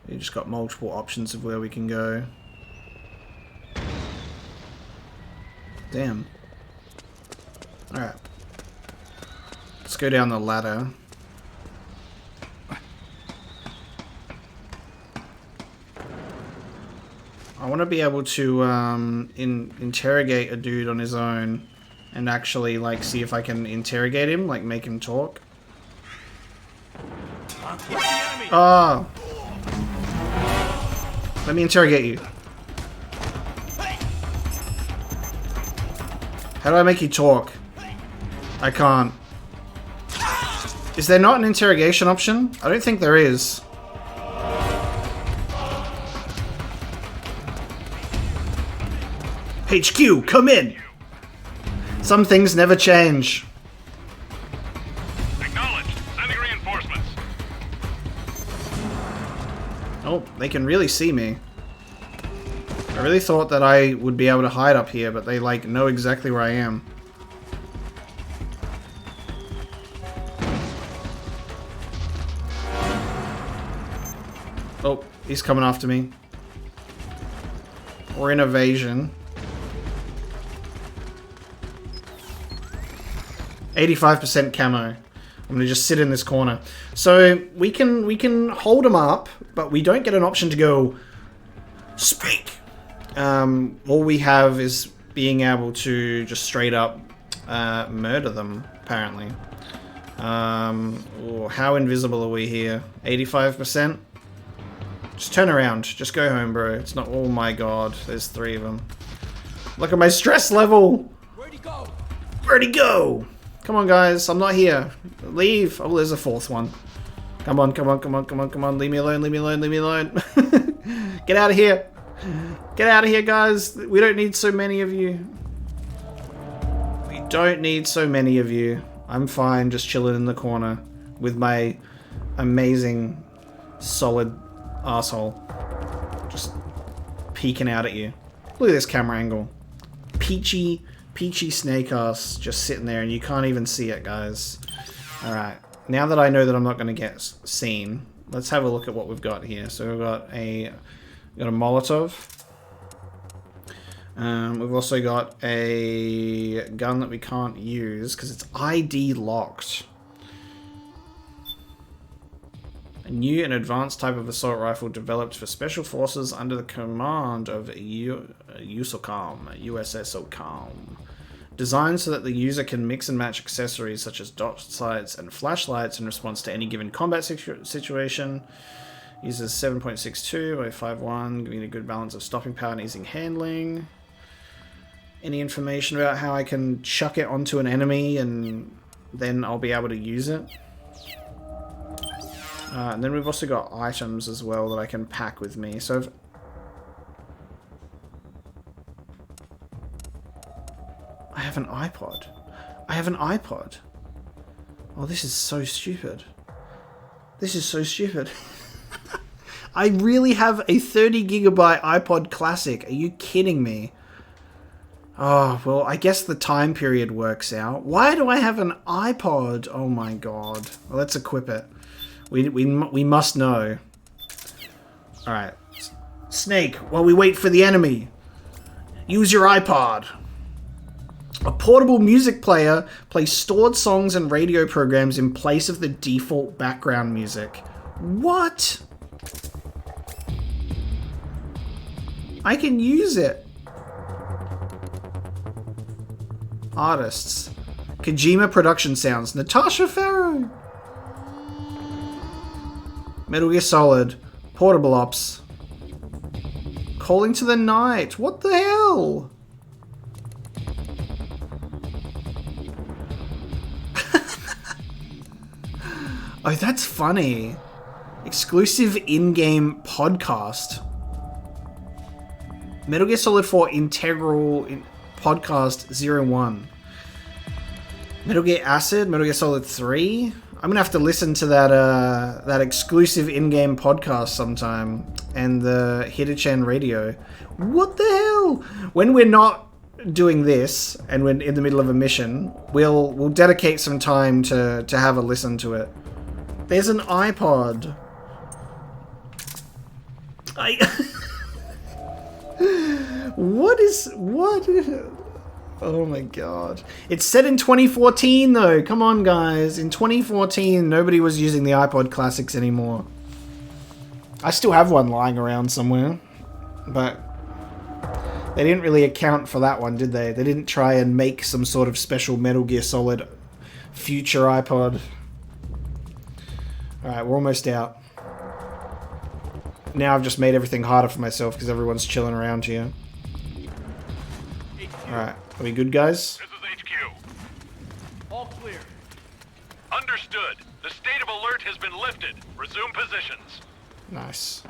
We just got multiple options of where we can go. Damn. Alright. Let's go down the ladder. I want to be able to interrogate a dude on his own and actually like see if I can interrogate him, like make him talk. Oh. Let me interrogate you. How do I make you talk? I can't. Is there not an interrogation option? I don't think there is. HQ, come in! Some things never change. Acknowledged. Sending reinforcements. Oh, they can really see me. I really thought that I would be able to hide up here, but they, like, know exactly where I am. Oh, he's coming after me. We're in evasion. 85% camo. I'm gonna just sit in this corner. So we can hold them up, but we don't get an option to go speak. All we have is being able to just straight up murder them, apparently. Oh, how invisible are we here? 85%? Just turn around. Just go home, bro. It's not... Oh my god. There's 3 of them. Look at my stress level! Where'd he go? Where'd he go? Come on, guys. I'm not here. Leave. Oh, there's a 4th one. Come on, come on, come on, come on, come on. Leave me alone, leave me alone, leave me alone. Get out of here. Get out of here, guys. We don't need so many of you. We don't need so many of you. I'm fine just chilling in the corner with my amazing, solid asshole. Just peeking out at you. Look at this camera angle. Peachy snake ass just sitting there and you can't even see it, guys. Alright. Now that I know that I'm not going to get seen, let's have a look at what we've got here. So we've got a Molotov. We've also got a gun that we can't use because it's ID locked. A new and advanced type of assault rifle developed for special forces under the command of USSOCOM. Designed so that the user can mix and match accessories such as dot sights and flashlights in response to any given combat situation. Uses 7.62 by 5.1, giving a good balance of stopping power and easing handling. Any information about how I can chuck it onto an enemy and then I'll be able to use it. And then we've also got items as well that I can pack with me. So I have an iPod. I have an iPod. Oh, this is so stupid. This is so stupid. I really have a 30 gigabyte iPod Classic. Are you kidding me? Oh, well, I guess the time period works out. Why do I have an iPod? Oh my god. Well, let's equip it. We must know. Alright. Snake, while we wait for the enemy, use your iPod. A portable music player plays stored songs and radio programs in place of the default background music. What? I can use it. Artists. Kojima Production Sounds. Natasha Farrow. Metal Gear Solid. Portable Ops. Calling to the Night. What the hell? Oh, that's funny. Exclusive in-game podcast. Metal Gear Solid 4 Integral Podcast 01. Metal Gear Acid, Metal Gear Solid 3. I'm gonna have to listen to that that exclusive in-game podcast sometime, and the Hitochan radio. What the hell? When we're not doing this and we're in the middle of a mission, we'll dedicate some time to have a listen to it. There's an iPod. What? Oh my god. It's set in 2014 though. Come on, guys. In 2014, nobody was using the iPod Classics anymore. I still have one lying around somewhere. But they didn't really account for that one, did they? They didn't try and make some sort of special Metal Gear Solid future iPod. Alright, we're almost out. Now I've just made everything harder for myself because everyone's chilling around here. Alright, are we good, guys? This is HQ. All clear. Understood. The state of alert has been lifted. Resume positions. Nice.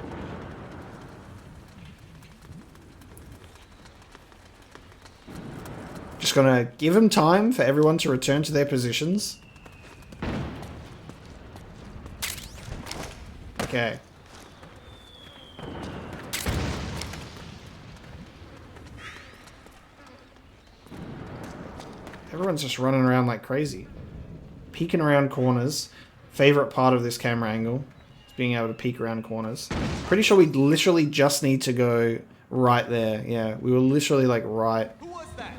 just gonna give him time for everyone to return to their positions. Okay. Everyone's just running around like crazy. Peeking around corners. Favorite part of this camera angle is being able to peek around corners. Pretty sure we literally just need to go right there. Yeah, we were literally like right. Who was that?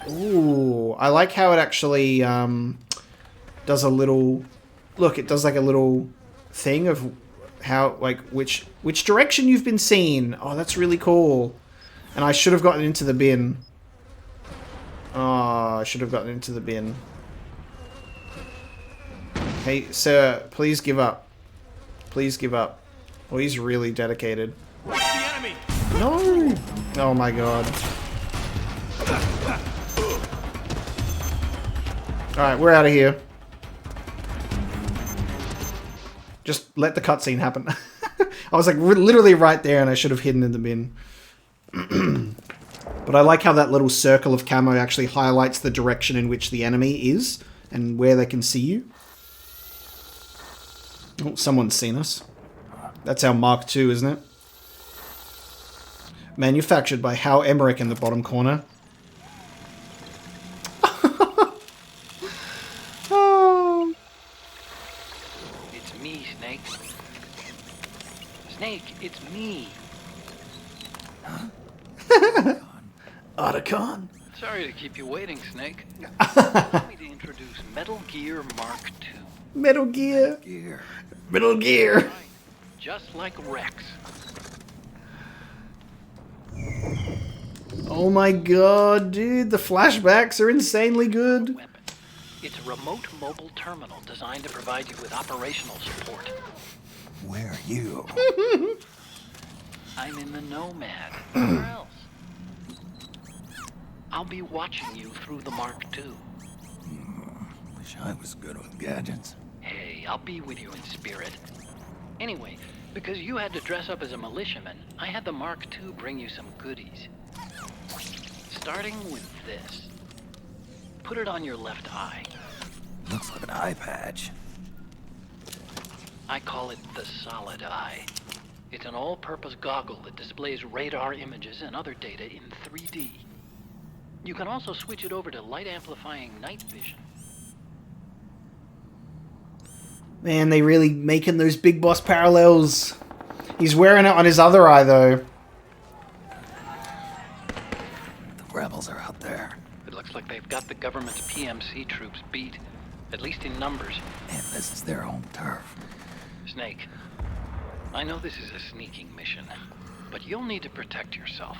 Ooh, I like how it actually does a little... Look, it does like a little thing of how, like, which direction you've been seen. Oh, that's really cool. And I should have gotten into the bin. Oh, I should have gotten into the bin. Hey, sir, please give up. Please give up. Oh, he's really dedicated. It's the enemy. No! Oh my god. Alright, we're out of here. Just let the cutscene happen. I was like literally right there and I should have hidden in the bin. But I like how that little circle of camo actually highlights the direction in which the enemy is and where they can see you. Oh, someone's seen us. That's our Mark II, isn't it? Manufactured by Hal Emmerich in the bottom corner. Oh. It's me, Snake. Snake, it's me. Otacon. Sorry to keep you waiting, Snake. Allow me to introduce Metal Gear Mark II. Metal Gear. Metal Gear. Right. Just like Rex. Oh my god, dude. The flashbacks are insanely good. Weapon. It's a remote mobile terminal designed to provide you with operational support. Where are you? I'm in the Nomad. Where else? I'll be watching you through the Mark II. Wish I was good with gadgets. Hey, I'll be with you in spirit. Anyway, because you had to dress up as a militiaman, I had the Mark II bring you some goodies. Starting with this. Put it on your left eye. Looks like an eye patch. I call it the Solid Eye. It's an all-purpose goggle that displays radar images and other data in 3D. You can also switch it over to light-amplifying night vision. Man, they really making those big boss parallels. He's wearing it on his other eye, though. The rebels are out there. It looks like they've got the government's PMC troops beat, at least in numbers. And this is their home turf. Snake, I know this is a sneaking mission, but you'll need to protect yourself.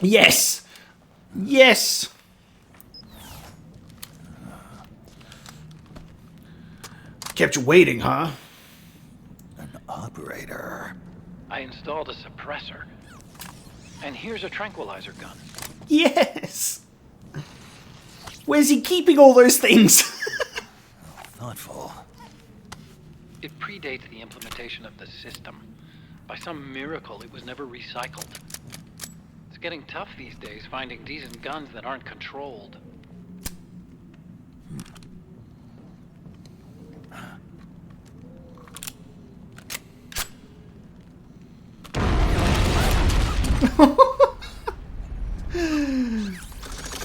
Yes! Yes! Kept you waiting, huh? An operator. I installed a suppressor. And here's a tranquilizer gun. Yes! Where's he keeping all those things? Thoughtful. It predates the implementation of the system. By some miracle, it was never recycled. It's getting tough these days finding decent guns that aren't controlled.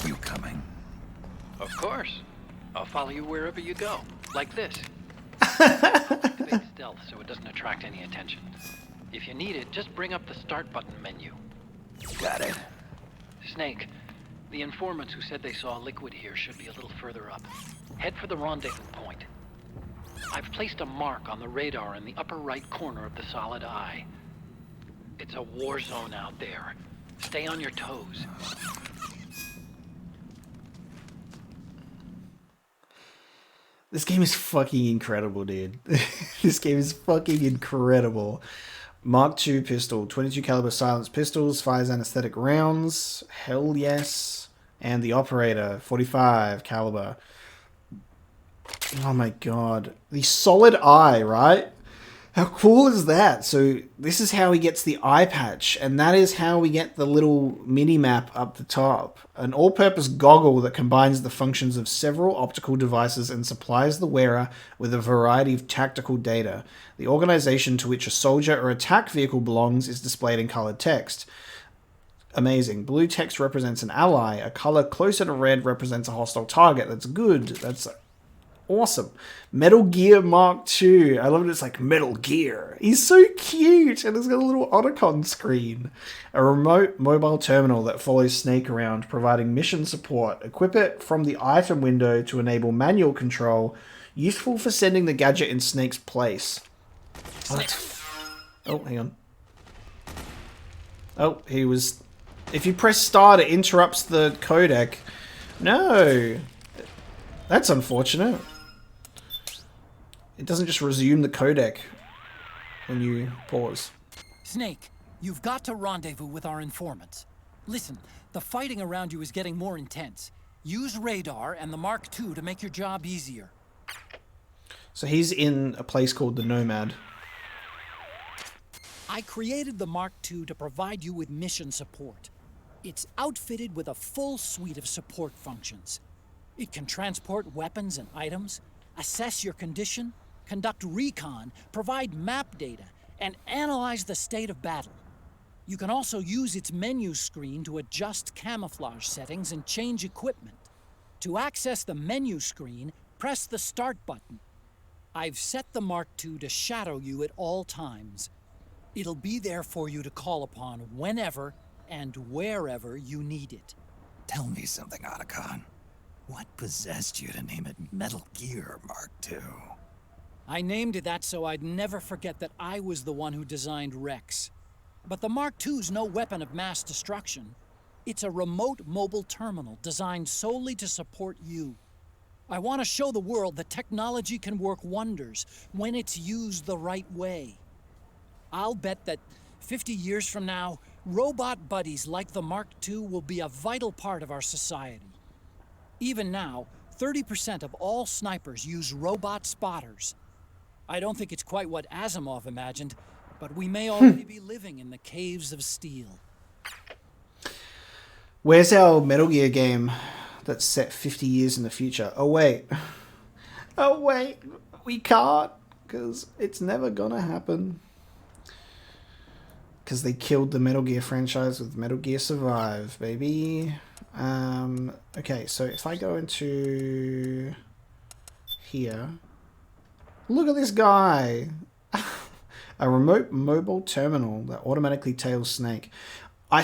You coming? Of course. I'll follow you wherever you go. Like this. Activate stealth so it doesn't attract any attention. If you need it, just bring up the start button menu. Got it. Snake, the informants who said they saw liquid here should be a little further up. Head for the rendezvous point. I've placed a mark on the radar in the upper right corner of the Solid Eye. It's a war zone out there. Stay on your toes. This game is fucking incredible, dude. This game is fucking incredible. Mark II pistol, 22 caliber silenced pistols, fires anesthetic rounds. Hell yes. And the operator, 45 caliber. Oh my god. The Solid Eye, right? How cool is that? So this is how he gets the eye patch, and that is how we get the little mini-map up the top. An all-purpose goggle that combines the functions of several optical devices and supplies the wearer with a variety of tactical data. The organization to which a soldier or attack vehicle belongs is displayed in colored text. Amazing. Blue text represents an ally. A color closer to red represents a hostile target. That's good. That's awesome. Metal Gear Mark II. I love it. It's like Metal Gear. He's so cute. And it's got a little Otacon screen. A remote mobile terminal that follows Snake around, providing mission support. Equip it from the item window to enable manual control. Useful for sending the gadget in Snake's place. Oh, hang on. Oh, he was... If you press start, it interrupts the codec. No. That's unfortunate. It doesn't just resume the codec when you pause. Snake, you've got to rendezvous with our informants. Listen, the fighting around you is getting more intense. Use radar and the Mark II to make your job easier. So he's in a place called the Nomad. I created the Mark II to provide you with mission support. It's outfitted with a full suite of support functions. It can transport weapons and items, assess your condition, conduct recon, provide map data, and analyze the state of battle. You can also use its menu screen to adjust camouflage settings and change equipment. To access the menu screen, press the Start button. I've set the Mark II to shadow you at all times. It'll be there for you to call upon whenever and wherever you need it. Tell me something, Otacon. What possessed you to name it Metal Gear Mark II? I named it that so I'd never forget that I was the one who designed Rex. But the Mark II's no weapon of mass destruction. It's a remote mobile terminal designed solely to support you. I want to show the world that technology can work wonders when it's used the right way. I'll bet that 50 years from now, robot buddies like the Mark II will be a vital part of our society. Even now, 30% of all snipers use robot spotters. I don't think it's quite what Asimov imagined, but we may already be living in the caves of steel. Where's our Metal Gear game that's set 50 years in the future? Oh, wait. Oh, wait. We can't, because it's never gonna happen. Because they killed the Metal Gear franchise with Metal Gear Survive, baby. Okay, so if I go into here, look at this guy. A remote mobile terminal that automatically tails Snake.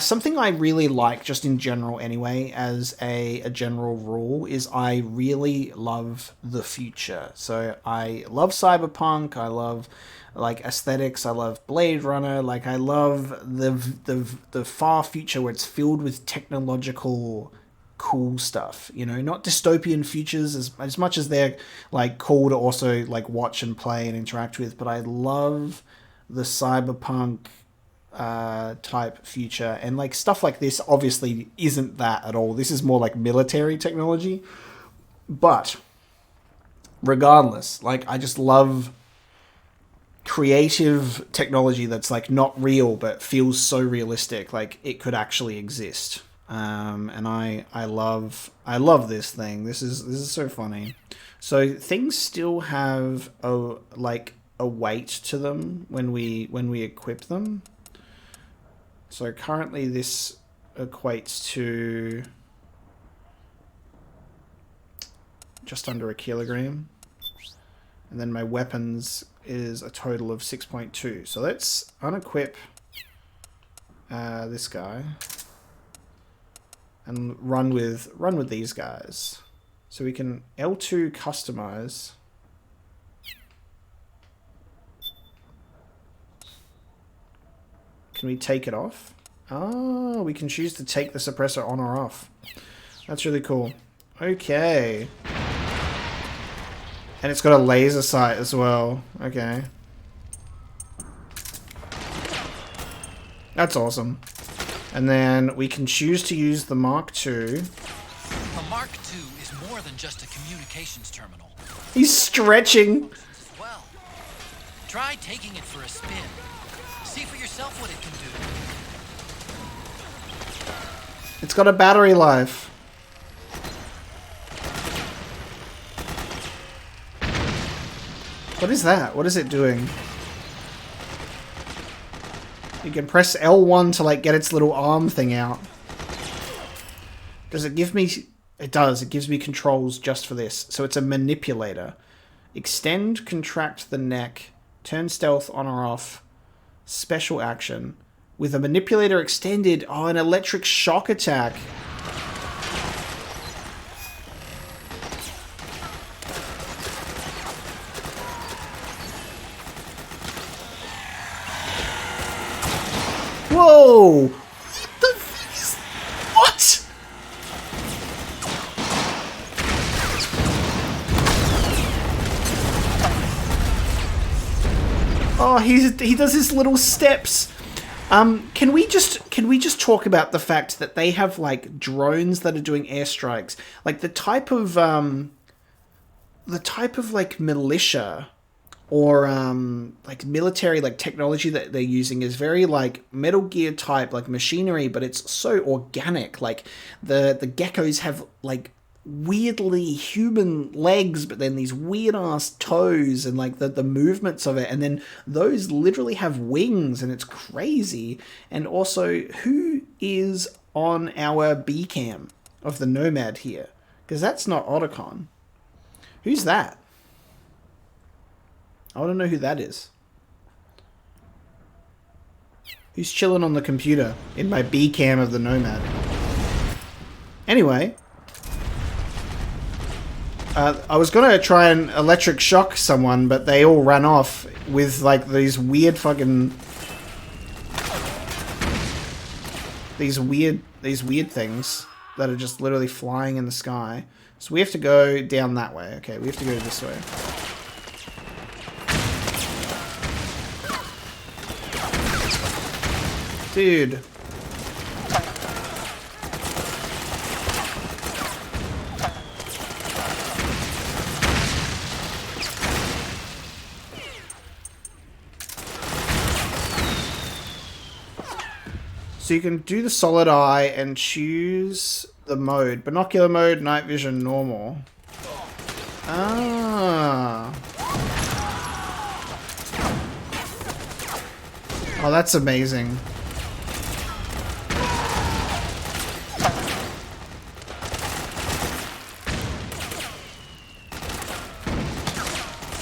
Something I really like, just in general anyway, as a general rule, is I really love the future. So I love cyberpunk, I love like aesthetics, I love Blade Runner, like I love the far future where it's filled with technological cool stuff, you know, not dystopian futures as much as they're like cool to also like watch and play and interact with, but I love the cyberpunk type future, and like stuff like this obviously isn't that at all. This is more like military technology, but regardless, like I just love creative technology that's like not real but feels so realistic, like it could actually exist. And I love this thing. This is so funny. So things still have a weight to them when we equip them. So currently this equates to just under a kilogram. And then my weapons is a total of 6.2. So let's unequip this guy and run with these guys. So we can L2 customize. Can we take it off? Oh, we can choose to take the suppressor on or off. That's really cool. Okay. And it's got a laser sight as well. Okay. That's awesome. And then we can choose to use the Mark II. The Mark II is more than just a communications terminal. He's stretching. Well, Try taking it for a spin. See for yourself what it can do. It's got a battery life. What is that? What is it doing? You can press L1 to like get its little arm thing out. Does it give me... It does. It gives me controls just for this. So it's a manipulator. Extend, contract the neck. Turn stealth on or off. Special action. With a manipulator extended. Oh, an electric shock attack. Whoa! What? Oh, he does his little steps. Can we just talk about the fact that they have like drones that are doing airstrikes? Like the type of like militia or like military like technology that they're using is very like Metal Gear type like machinery, but it's so organic. Like the geckos have like weirdly human legs, but then these weird ass toes and like the movements of it, and then those literally have wings, and it's crazy. And also, who is on our B cam of the Nomad here? Because that's not Otacon. Who's that? I want to know who that is. Who's chilling on the computer in my B cam of the Nomad? Anyway, I was gonna try and electric shock someone, but they all ran off with like these weird fucking these weird things that are just literally flying in the sky. So we have to go down that way. Okay, we have to go this way. Dude. So you can do the solid eye and choose the mode. Binocular mode, night vision, normal. Ah. Oh, that's amazing.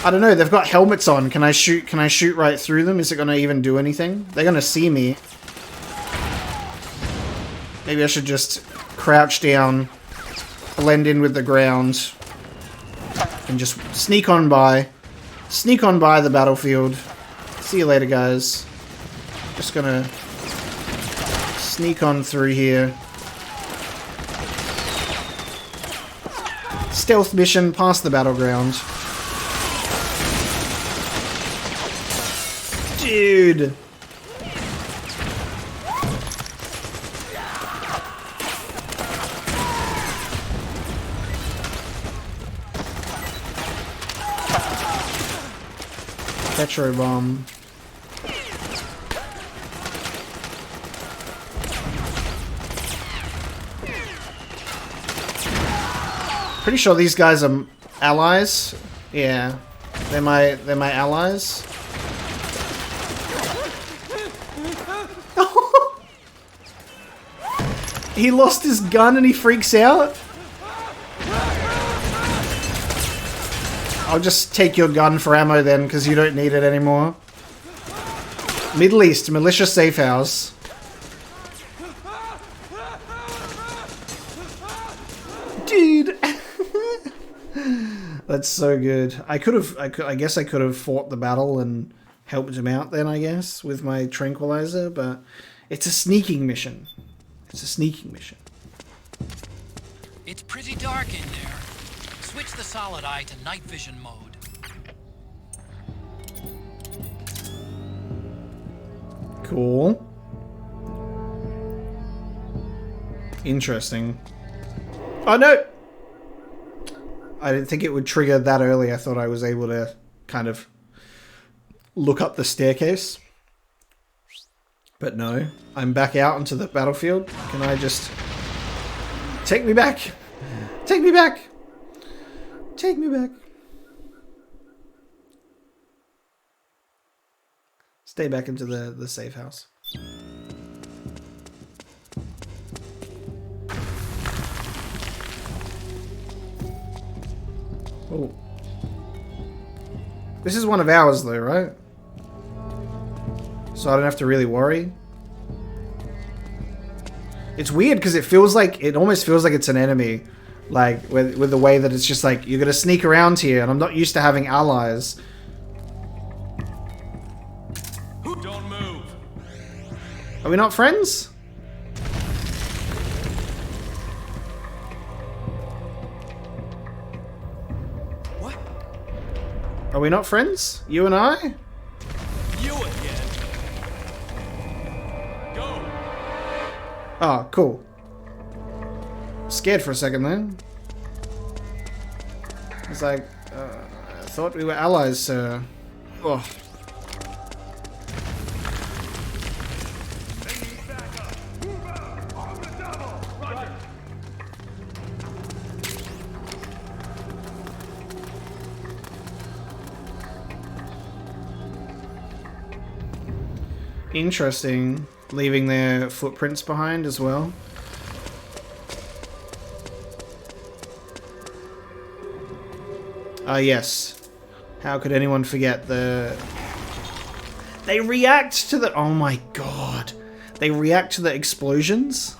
I don't know, they've got helmets on. Can I shoot right through them? Is it gonna even do anything? They're gonna see me. Maybe I should just crouch down, blend in with the ground, and just sneak on by the battlefield. See you later, guys. Just gonna sneak on through here. Stealth mission past the battleground. Dude. Petro bomb. Pretty sure these guys are allies. Yeah, they're my allies. He lost his gun and he freaks out. I'll just take your gun for ammo then, because you don't need it anymore. Middle East, militia safe house. Dude. That's so good. I guess I could have fought the battle and helped him out then, I guess, with my tranquilizer, but it's a sneaking mission. It's a sneaking mission. It's pretty dark in there. Switch the solid eye to night vision mode. Cool. Interesting. Oh no! I didn't think it would trigger that early. I thought I was able to kind of look up the staircase. But no, I'm back out onto the battlefield. Can I just... Take me back! Take me back! Take me back. Stay back into the safe house. Oh. This is one of ours though, right? So I don't have to really worry. It's weird because it almost feels like it's an enemy. Like, with the way that it's just like, you're gonna sneak around here, and I'm not used to having allies. Don't move. Are we not friends? What? Are we not friends? You and I? You again. Go. Oh, cool. Scared for a second then. It's like, I thought we were allies, sir. Oh. Interesting, leaving their footprints behind as well. Ah, yes. How could anyone forget the... They react to the... Oh my god. They react to the explosions?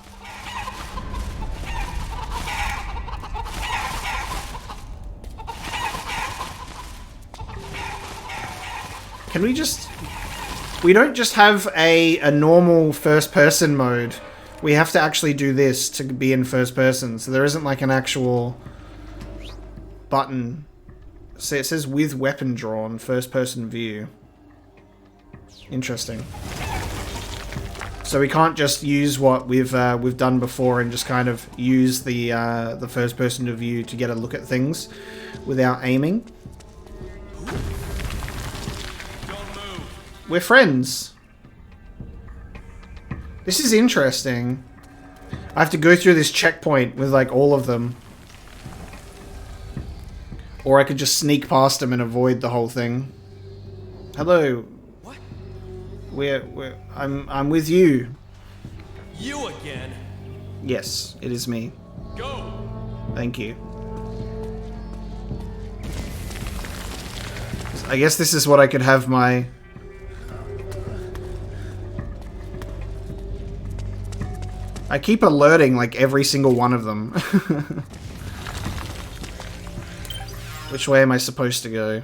Can we just... We don't just have a normal first-person mode. We have to actually do this to be in first person. So there isn't like an actual button. So it says with weapon drawn, first-person view. Interesting. So we can't just use what we've done before and just kind of use the first-person view to get a look at things without aiming. We're friends. This is interesting. I have to go through this checkpoint with like all of them. Or I could just sneak past them and avoid the whole thing. Hello. What? I'm with you. You again. Yes, it is me. Go. Thank you. I guess this is what I could have my... I keep alerting like every single one of them. Which way am I supposed to go?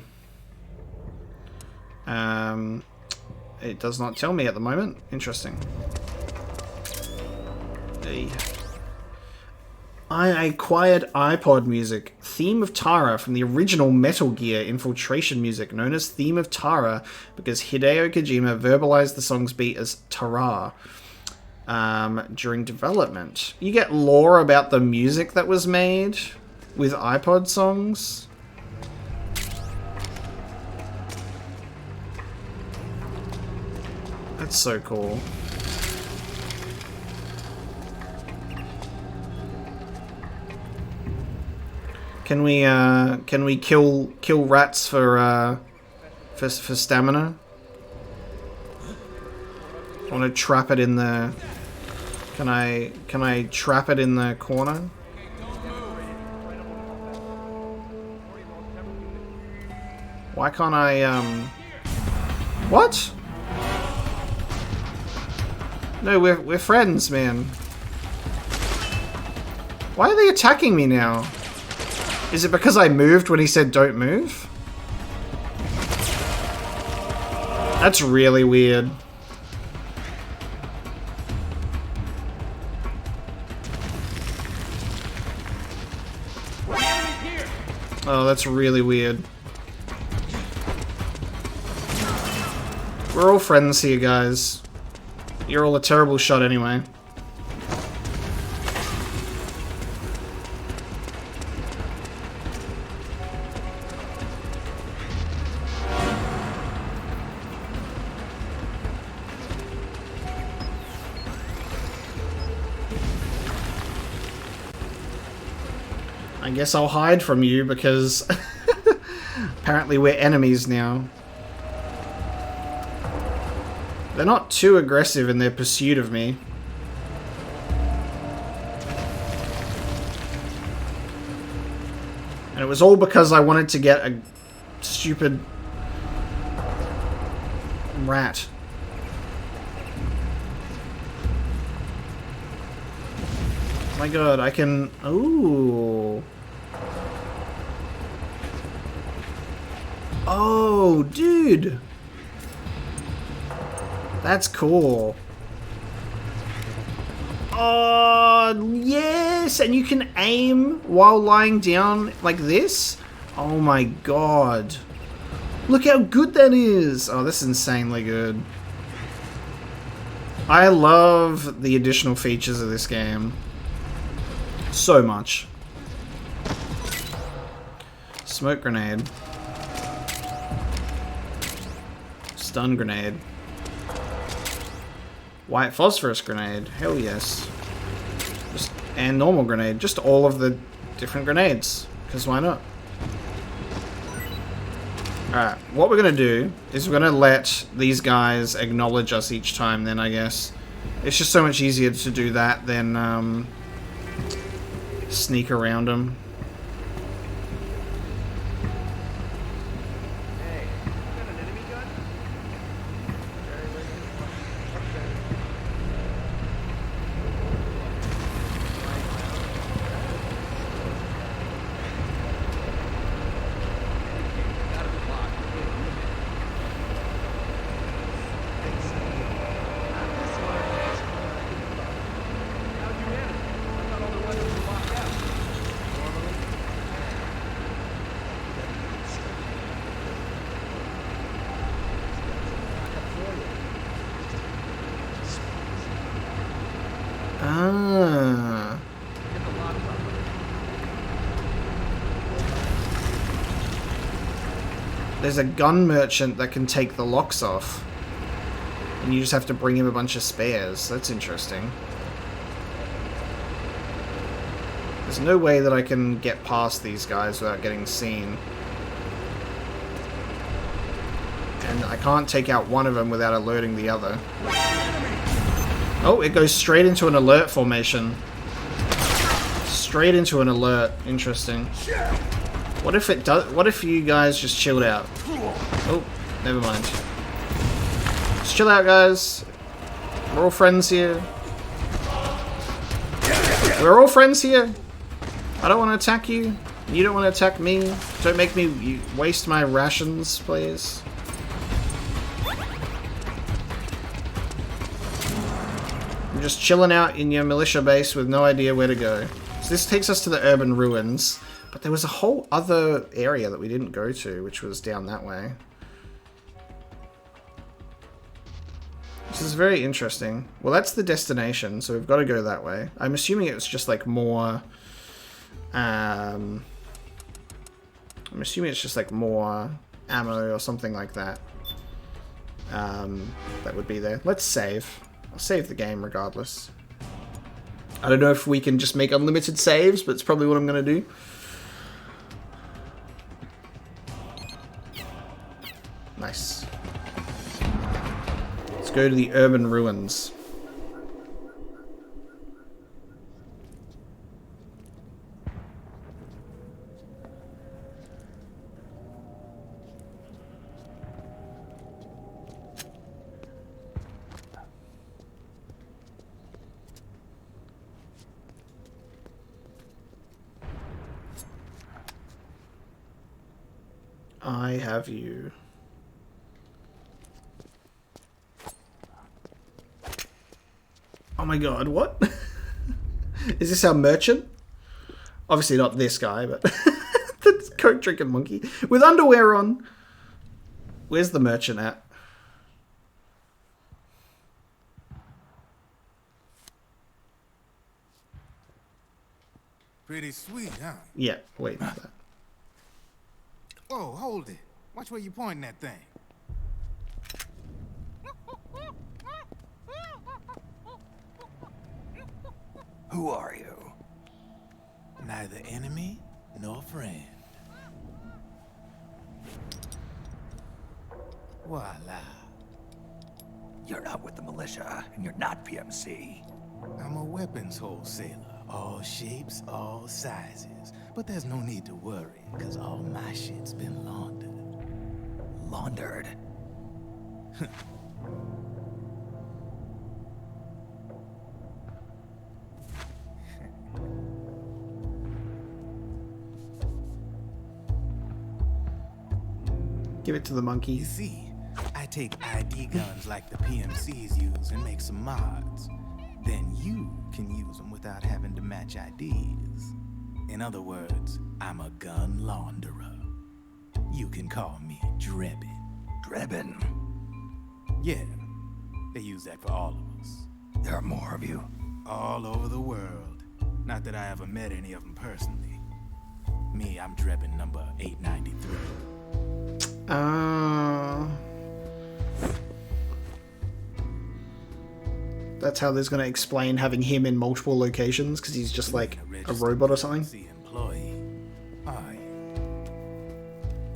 It does not tell me at the moment. Interesting. Hey. I acquired iPod music. Theme of Tara from the original Metal Gear Infiltration music, known as Theme of Tara because Hideo Kojima verbalized the song's beat as Tara. During development. You get lore about the music that was made with iPod songs. That's so cool. Can we kill rats for stamina? I want to trap it in the... Can I trap it in the corner? Why can't I, What? No, we're friends, man. Why are they attacking me now? Is it because I moved when he said don't move? That's really weird. Oh, that's really weird. We're all friends here, guys. You're all a terrible shot anyway. I guess I'll hide from you because apparently we're enemies now. They're not too aggressive in their pursuit of me. And it was all because I wanted to get a stupid rat. Oh my god, I can... Ooh. Oh, dude. That's cool. Oh, yes! And you can aim while lying down like this? Oh my god. Look how good that is! Oh, this is insanely good. I love the additional features of this game. So much. Smoke grenade. Stun grenade. White phosphorus grenade. Hell yes. And normal grenade. Just all of the different grenades. Because why not? Alright, what we're going to do is we're going to let these guys acknowledge us each time then, I guess. It's just so much easier to do that than sneak around them. Ah. There's a gun merchant that can take the locks off. And you just have to bring him a bunch of spares. That's interesting. There's no way that I can get past these guys without getting seen. And I can't take out one of them without alerting the other. Oh, it goes straight into an alert formation. Straight into an alert. Interesting. What if it does? What if you guys just chilled out? Oh, never mind. Just chill out, guys. We're all friends here. We're all friends here. I don't want to attack you. You don't want to attack me. Don't make me waste my rations, please. I'm just chilling out in your militia base with no idea where to go. So this takes us to the urban ruins. But there was a whole other area that we didn't go to, which was down that way. This is very interesting. Well, that's the destination, so we've got to go that way. I'm assuming it's just like more... I'm assuming it's just like more ammo or something like that. That would be there. Let's save. I'll save the game regardless. I don't know if we can just make unlimited saves, but it's probably what I'm going to do. Nice. Let's go to the urban ruins. I have you. Oh my god, what? Is this our merchant? Obviously not this guy, but the coke drinking monkey with underwear on. Where's the merchant at? Pretty sweet, huh? Yeah, wait for that. Whoa, hold it. Watch where you pointing that thing. Who are you? Neither enemy nor friend. Voila. You're not with the militia, and you're not PMC. I'm a weapons wholesaler. All shapes, all sizes. But there's no need to worry, because all my shit's been laundered. Laundered? Give it to the monkey. You see, I take ID guns like the PMCs use and make some mods. Then you can use them without having to match IDs. In other words, I'm a gun launderer. You can call me Drebin. Drebin? Yeah, they use that for all of us. There are more of you? All over the world. Not that I ever met any of them personally. Me, I'm Drebin number 893. That's how there's going to explain having him in multiple locations, because he's just like a robot or something. Employee.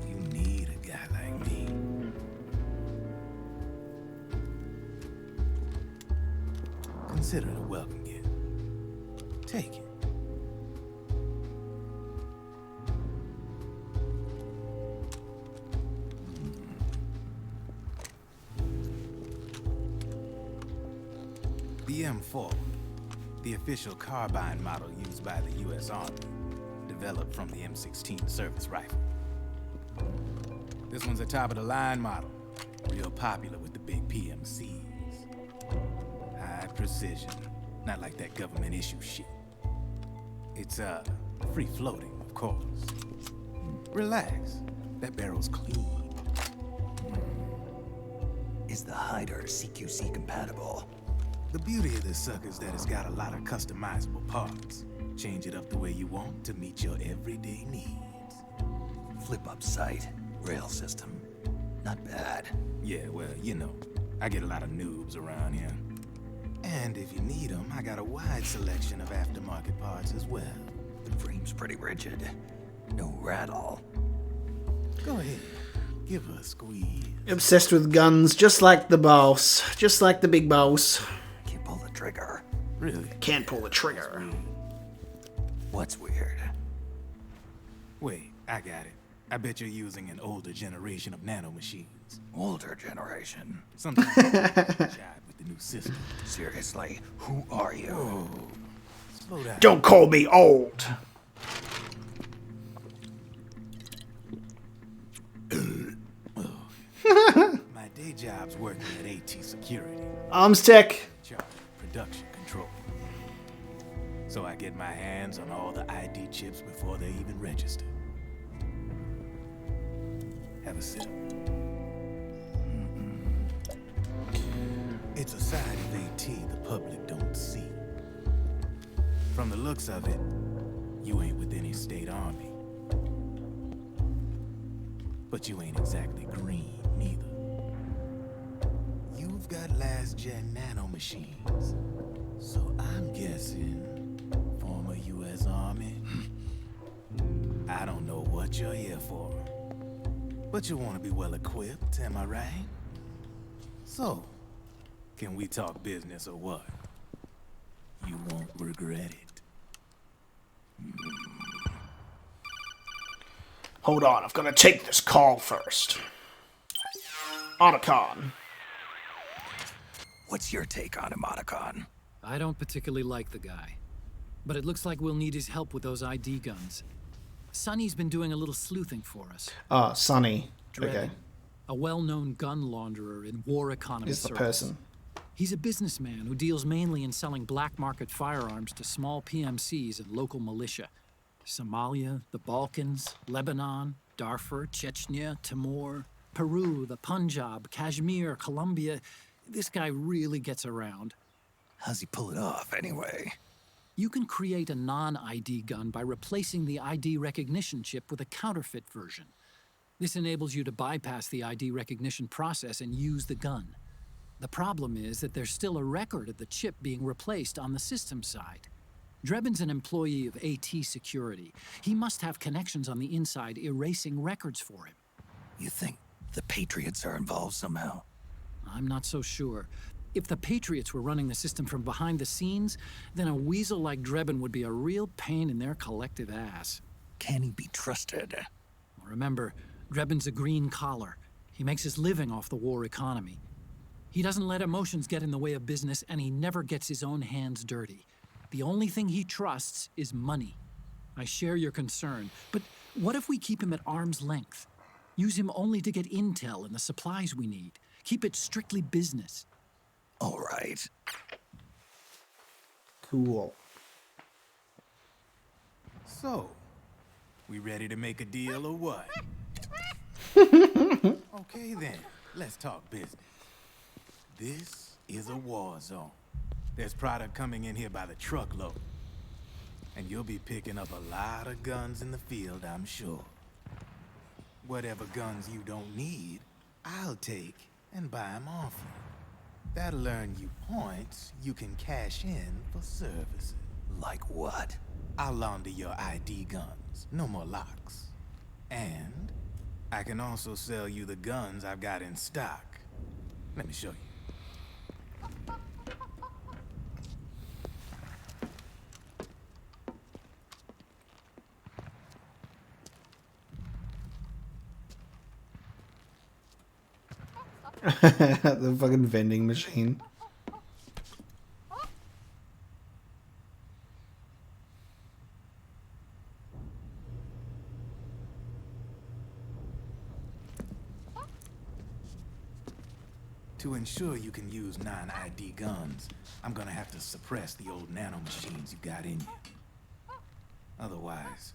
You need a guy like me. Consider it a welcome gift. Take it. The M4, the official carbine model used by the U.S. Army, developed from the M16 service rifle. This one's a top-of-the-line model, real popular with the big PMCs. High precision, not like that government issue shit. It's, free-floating, of course. Relax, that barrel's clean. Is the hider CQC compatible? The beauty of this sucker is that it's got a lot of customizable parts. Change it up the way you want to meet your everyday needs. Flip-up sight, rail system. Not bad. Yeah, well, you know, I get a lot of noobs around here. And if you need them, I got a wide selection of aftermarket parts as well. The frame's pretty rigid. No rattle. Go ahead. Give her a squeeze. Obsessed with guns, just like the boss. Just like the big boss. Can't pull the trigger. Really? Can't pull the trigger. What's weird? Wait, I got it. I bet you're using an older generation of nanomachines. Older generation? Something jive with the new system. Seriously, who are you? Whoa. Slow down. Don't call me old. My day job's working at AT Security. Arms tech. Charge production control. So I get my hands on all the ID chips before they even register. Have a sip. It's a side of AT the public don't see. From the looks of it, you ain't with any state army. But you ain't exactly green, neither. You've got last-gen nanomachines. So I'm guessing former U.S. Army. I don't know what you're here for. But you want to be well-equipped, am I right? So, can we talk business or what? You won't regret it. Hold on, I've got to take this call first. Otacon. What's your take on him, Otacon? I don't particularly like the guy. But it looks like we'll need his help with those ID guns. Sonny's been doing a little sleuthing for us. Ah, Sonny. Drebin, Okay. a well-known gun launderer in war economy Is the circles. person. He's a businessman who deals mainly in selling black market firearms to small PMCs and local militia. Somalia, the Balkans, Lebanon, Darfur, Chechnya, Timor, Peru, the Punjab, Kashmir, Colombia. This guy really gets around. How's he pull it off, anyway? You can create a non-ID gun by replacing the ID recognition chip with a counterfeit version. This enables you to bypass the ID recognition process and use the gun. The problem is that there's still a record of the chip being replaced on the system side. Drebin's an employee of AT Security. He must have connections on the inside erasing records for him. You think the Patriots are involved somehow? I'm not so sure. If the Patriots were running the system from behind the scenes, then a weasel like Drebin would be a real pain in their collective ass. Can he be trusted? Remember, Drebin's a green collar. He makes his living off the war economy. He doesn't let emotions get in the way of business, and he never gets his own hands dirty. The only thing he trusts is money. I share your concern, but what if we keep him at arm's length? Use him only to get intel and the supplies we need. Keep it strictly business. All right. Cool. So, we ready to make a deal or what? Okay then, let's talk business. This is a war zone. There's product coming in here by the truckload. And you'll be picking up a lot of guns in the field, I'm sure. Whatever guns you don't need, I'll take and buy them off you. That'll earn you points you can cash in for services. Like what? I'll launder your ID guns, no more locks. And I can also sell you the guns I've got in stock. Let me show you. The fucking vending machine. To ensure you can use non-ID guns, I'm gonna have to suppress the old nanomachines you got in you. Otherwise,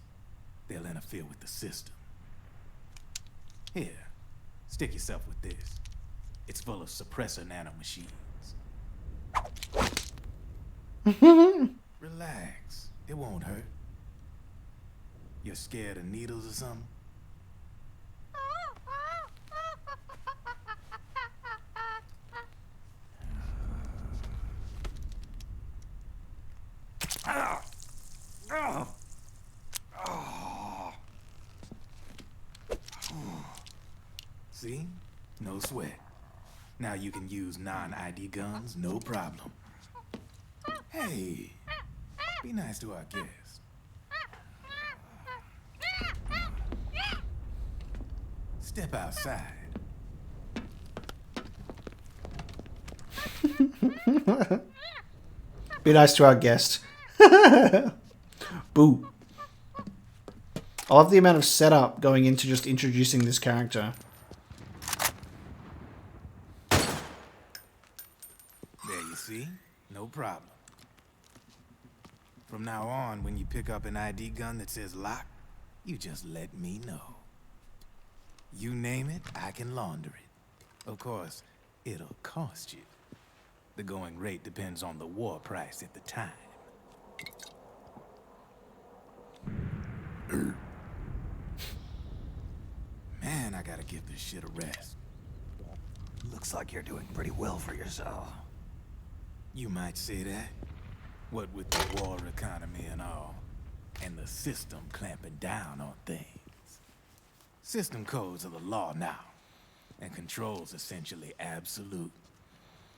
they'll interfere with the system. Here, stick yourself with this. It's full of suppressor nanomachines. Relax, it won't hurt. You're scared of needles or something? See? No sweat. Now you can use non-ID guns, no problem. Hey, be nice to our guest. Step outside. Be nice to our guest. Boo. I love the amount of setup going into just introducing this character. There you see? No problem. From now on, when you pick up an ID gun that says lock, you just let me know. You name it, I can launder it. Of course, it'll cost you. The going rate depends on the war price at the time. Man, I gotta give this shit a rest. Looks like you're doing pretty well for yourself. You might say that. What with the war economy and all, and the system clamping down on things. System codes are the law now, and control's essentially absolute,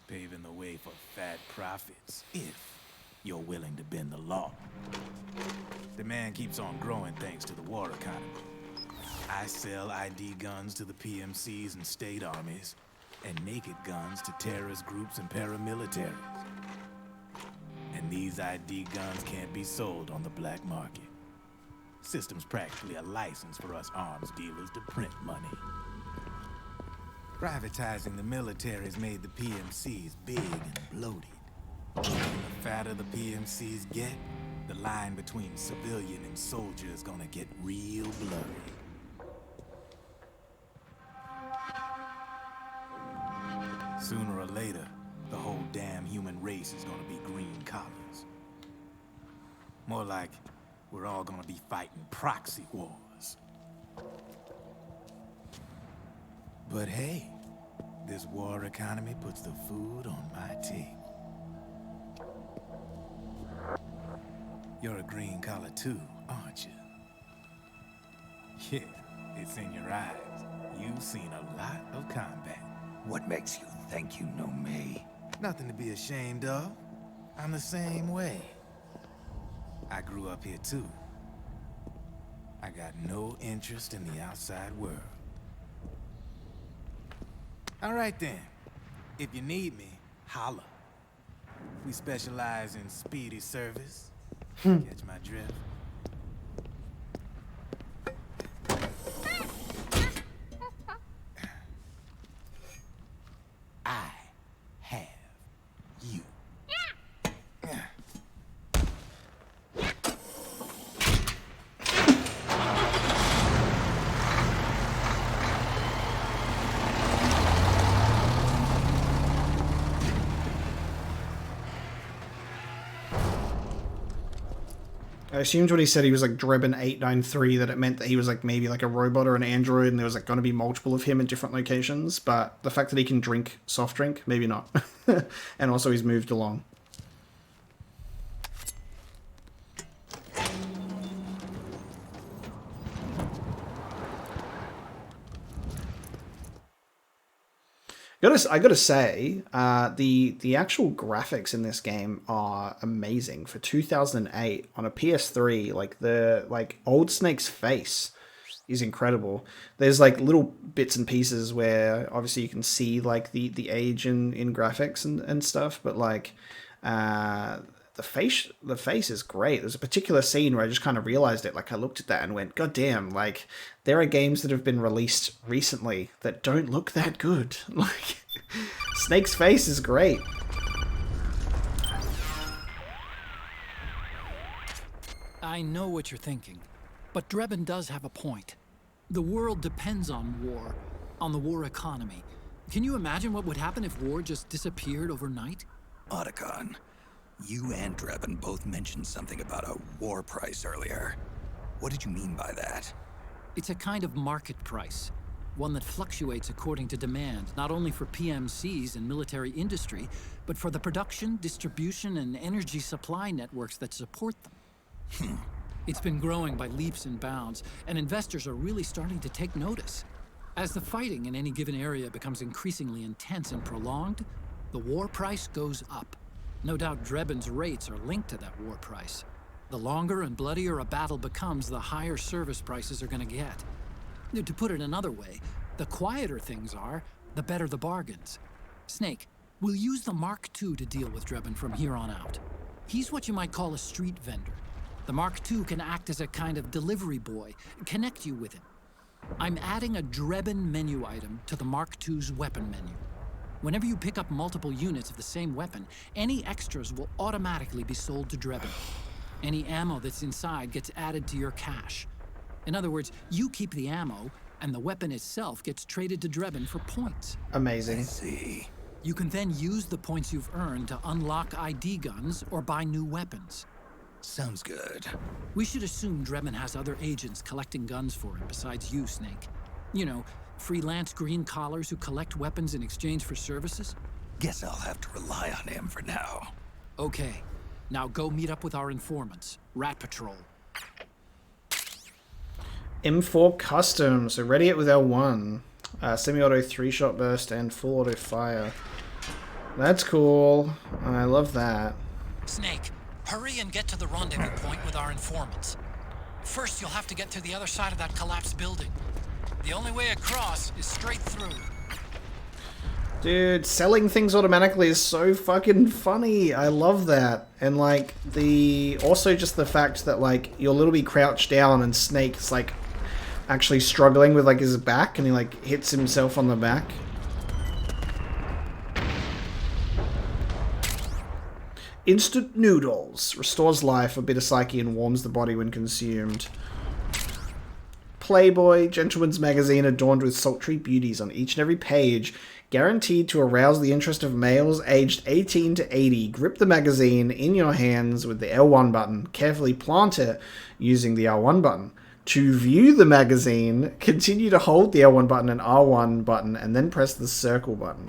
paving the way for fat profits if you're willing to bend the law. Demand keeps on growing thanks to the war economy. I sell ID guns to the PMCs and state armies, and naked guns to terrorist groups and paramilitaries. And these ID guns can't be sold on the black market. System's practically a license for us arms dealers to print money. Privatizing the military's made the PMCs big and bloated. The fatter the PMCs get, the line between civilian and soldier is gonna get real blurry. Sooner or later, the whole damn human race is gonna be green collars. More like we're all gonna be fighting proxy wars. But hey, this war economy puts the food on my table. You're a green collar too, aren't you? Yeah, it's in your eyes. You've seen a lot of combat. What makes you think you know me? Nothing to be ashamed of. I'm the same way. I grew up here too. I got no interest in the outside world. All right then. If you need me, holla. We specialize in speedy service. Catch my drift? I have you. I assumed when he said he was like Drebin 893 that it meant that he was like maybe like a robot or an android and there was like going to be multiple of him in different locations, but the fact that he can drink soft drink, maybe not. And also he's moved along. I gotta say, the actual graphics in this game are amazing for 2008 on a PS3. Like old Snake's face is incredible. There's like little bits and pieces where obviously you can see like the age in graphics and stuff, but like the face is great. There's a particular scene where I just kind of realized it. Like I looked at that and went, God damn, like there are games that have been released recently that don't look that good. Like Snake's face is great. I know what you're thinking, but Drebin does have a point. The world depends on war, on the war economy. Can you imagine what would happen if war just disappeared overnight? Otacon, you and Drebin both mentioned something about a war price earlier. What did you mean by that? It's a kind of market price, one that fluctuates according to demand, not only for PMCs and military industry, but for the production, distribution, and energy supply networks that support them. It's been growing by leaps and bounds, and investors are really starting to take notice. As the fighting in any given area becomes increasingly intense and prolonged, the war price goes up. No doubt Drebin's rates are linked to that war price. The longer and bloodier a battle becomes, the higher service prices are going to get. To put it another way, the quieter things are, the better the bargains. Snake, we'll use the Mark II to deal with Drebin from here on out. He's what you might call a street vendor. The Mark II can act as a kind of delivery boy, connect you with him. I'm adding a Drebin menu item to the Mark II's weapon menu. Whenever you pick up multiple units of the same weapon, any extras will automatically be sold to Drebin. Any ammo that's inside gets added to your cache. In other words, you keep the ammo, and the weapon itself gets traded to Drebin for points. Amazing. I see. You can then use the points you've earned to unlock ID guns or buy new weapons. Sounds good. We should assume Drebin has other agents collecting guns for him besides you, Snake. You know, freelance green collars who collect weapons in exchange for services? Guess I'll have to rely on him for now. Okay. Now go meet up with our informants, Rat Patrol. M4 Custom, so ready it with L1. Semi-auto 3-shot burst and full auto fire. That's cool. I love that. Snake, hurry and get to the rendezvous point with our informants. First, you'll have to get to the other side of that collapsed building. The only way across is straight through. Dude, selling things automatically is so fucking funny. I love that. And like also just the fact that like you'll literally crouch down and Snake's like actually struggling with like his back and he like hits himself on the back. Instant noodles. Restores life, a bit of psyche, and warms the body when consumed. Playboy, gentleman's magazine adorned with sultry beauties on each and every page, guaranteed to arouse the interest of males aged 18 to 80. Grip the magazine in your hands with the L1 button. Carefully plant it using the R1 button. To view the magazine, continue to hold the L1 button and R1 button and then press the circle button.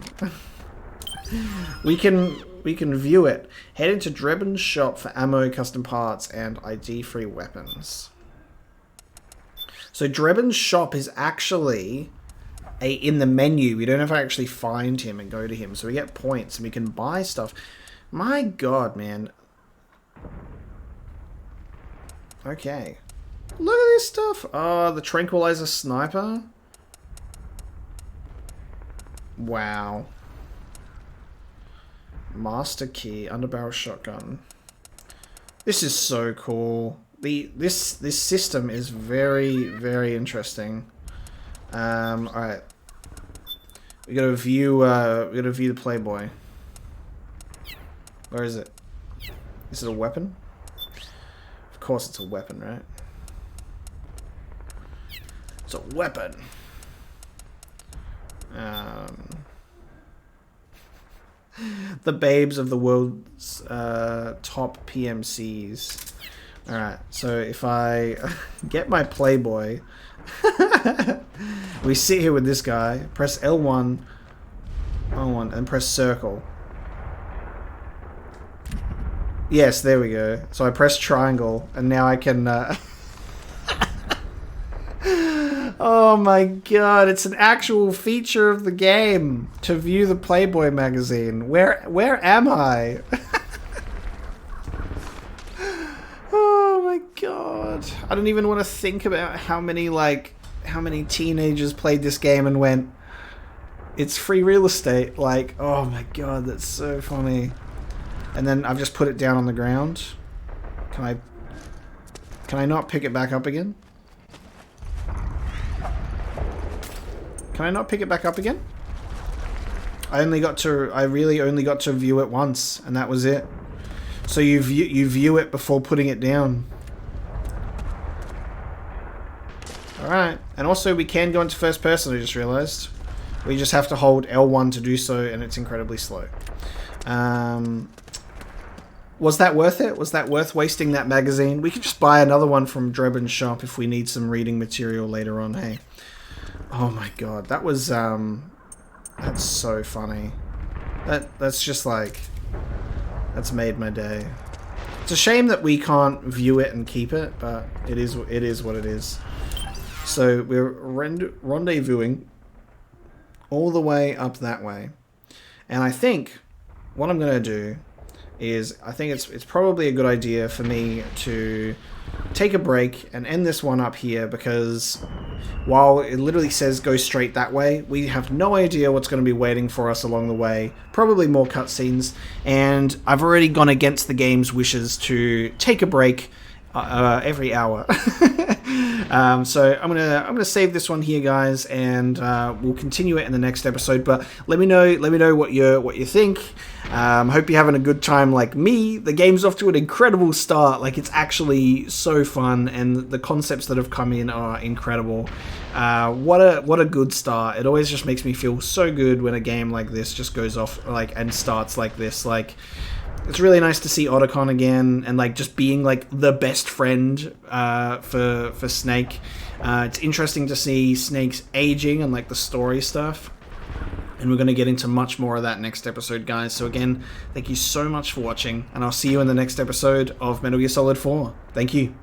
We can we can view it. Head into Drebin's shop for ammo, custom parts, and ID-free weapons. So Drebin's shop is actually in the menu. We don't have to actually find him and go to him. So we get points and we can buy stuff. My god, man. Okay. Look at this stuff. Oh, the tranquilizer sniper. Wow. Master key, underbarrel shotgun. This is so cool. This system is very, very interesting. Alright. We gotta view the Playboy. Where is it? Is it a weapon? Of course it's a weapon, right? It's a weapon. The babes of the world's top PMCs. Alright, so if I get my Playboy, we sit here with this guy, press L1, and press circle. Yes, there we go. So I press triangle, and now I can... Oh my god, it's an actual feature of the game to view the Playboy magazine. Where am I? Oh my god. I don't even want to think about how many teenagers played this game and went, it's free real estate. Like, oh my god, that's so funny. And then I've just put it down on the ground. Can I not pick it back up again? Can I not pick it back up again? I really only got to view it once, and that was it. So you view it before putting it down. Alright, and also we can go into first person, I just realized. We just have to hold L1 to do so, and it's incredibly slow. Was that worth it? Was that worth wasting that magazine? We could just buy another one from Drebin's shop if we need some reading material later on, hey. Oh my god, that was, that's so funny. That's just like, that's made my day. It's a shame that we can't view it and keep it, but it is what it is. So we're rendezvousing all the way up that way. And I think what I'm going to do is, I think it's probably a good idea for me to take a break and end this one up here, because while it literally says go straight that way, we have no idea what's going to be waiting for us along the way. Probably more cutscenes, and I've already gone against the game's wishes to take a break every hour. So I'm gonna save this one here, guys, and we'll continue it in the next episode. But let me know what you think. Hope you're having a good time like me. The game's off to an incredible start. Like, it's actually so fun, and the concepts that have come in are incredible. What a good start. It always just makes me feel so good when a game like this just goes off and starts like this. Like, it's really nice to see Octocamo again, and like just being like the best friend for Snake. It's interesting to see Snake's aging and like the story stuff. And we're going to get into much more of that next episode, guys. So again, thank you so much for watching, and I'll see you in the next episode of Metal Gear Solid 4. Thank you.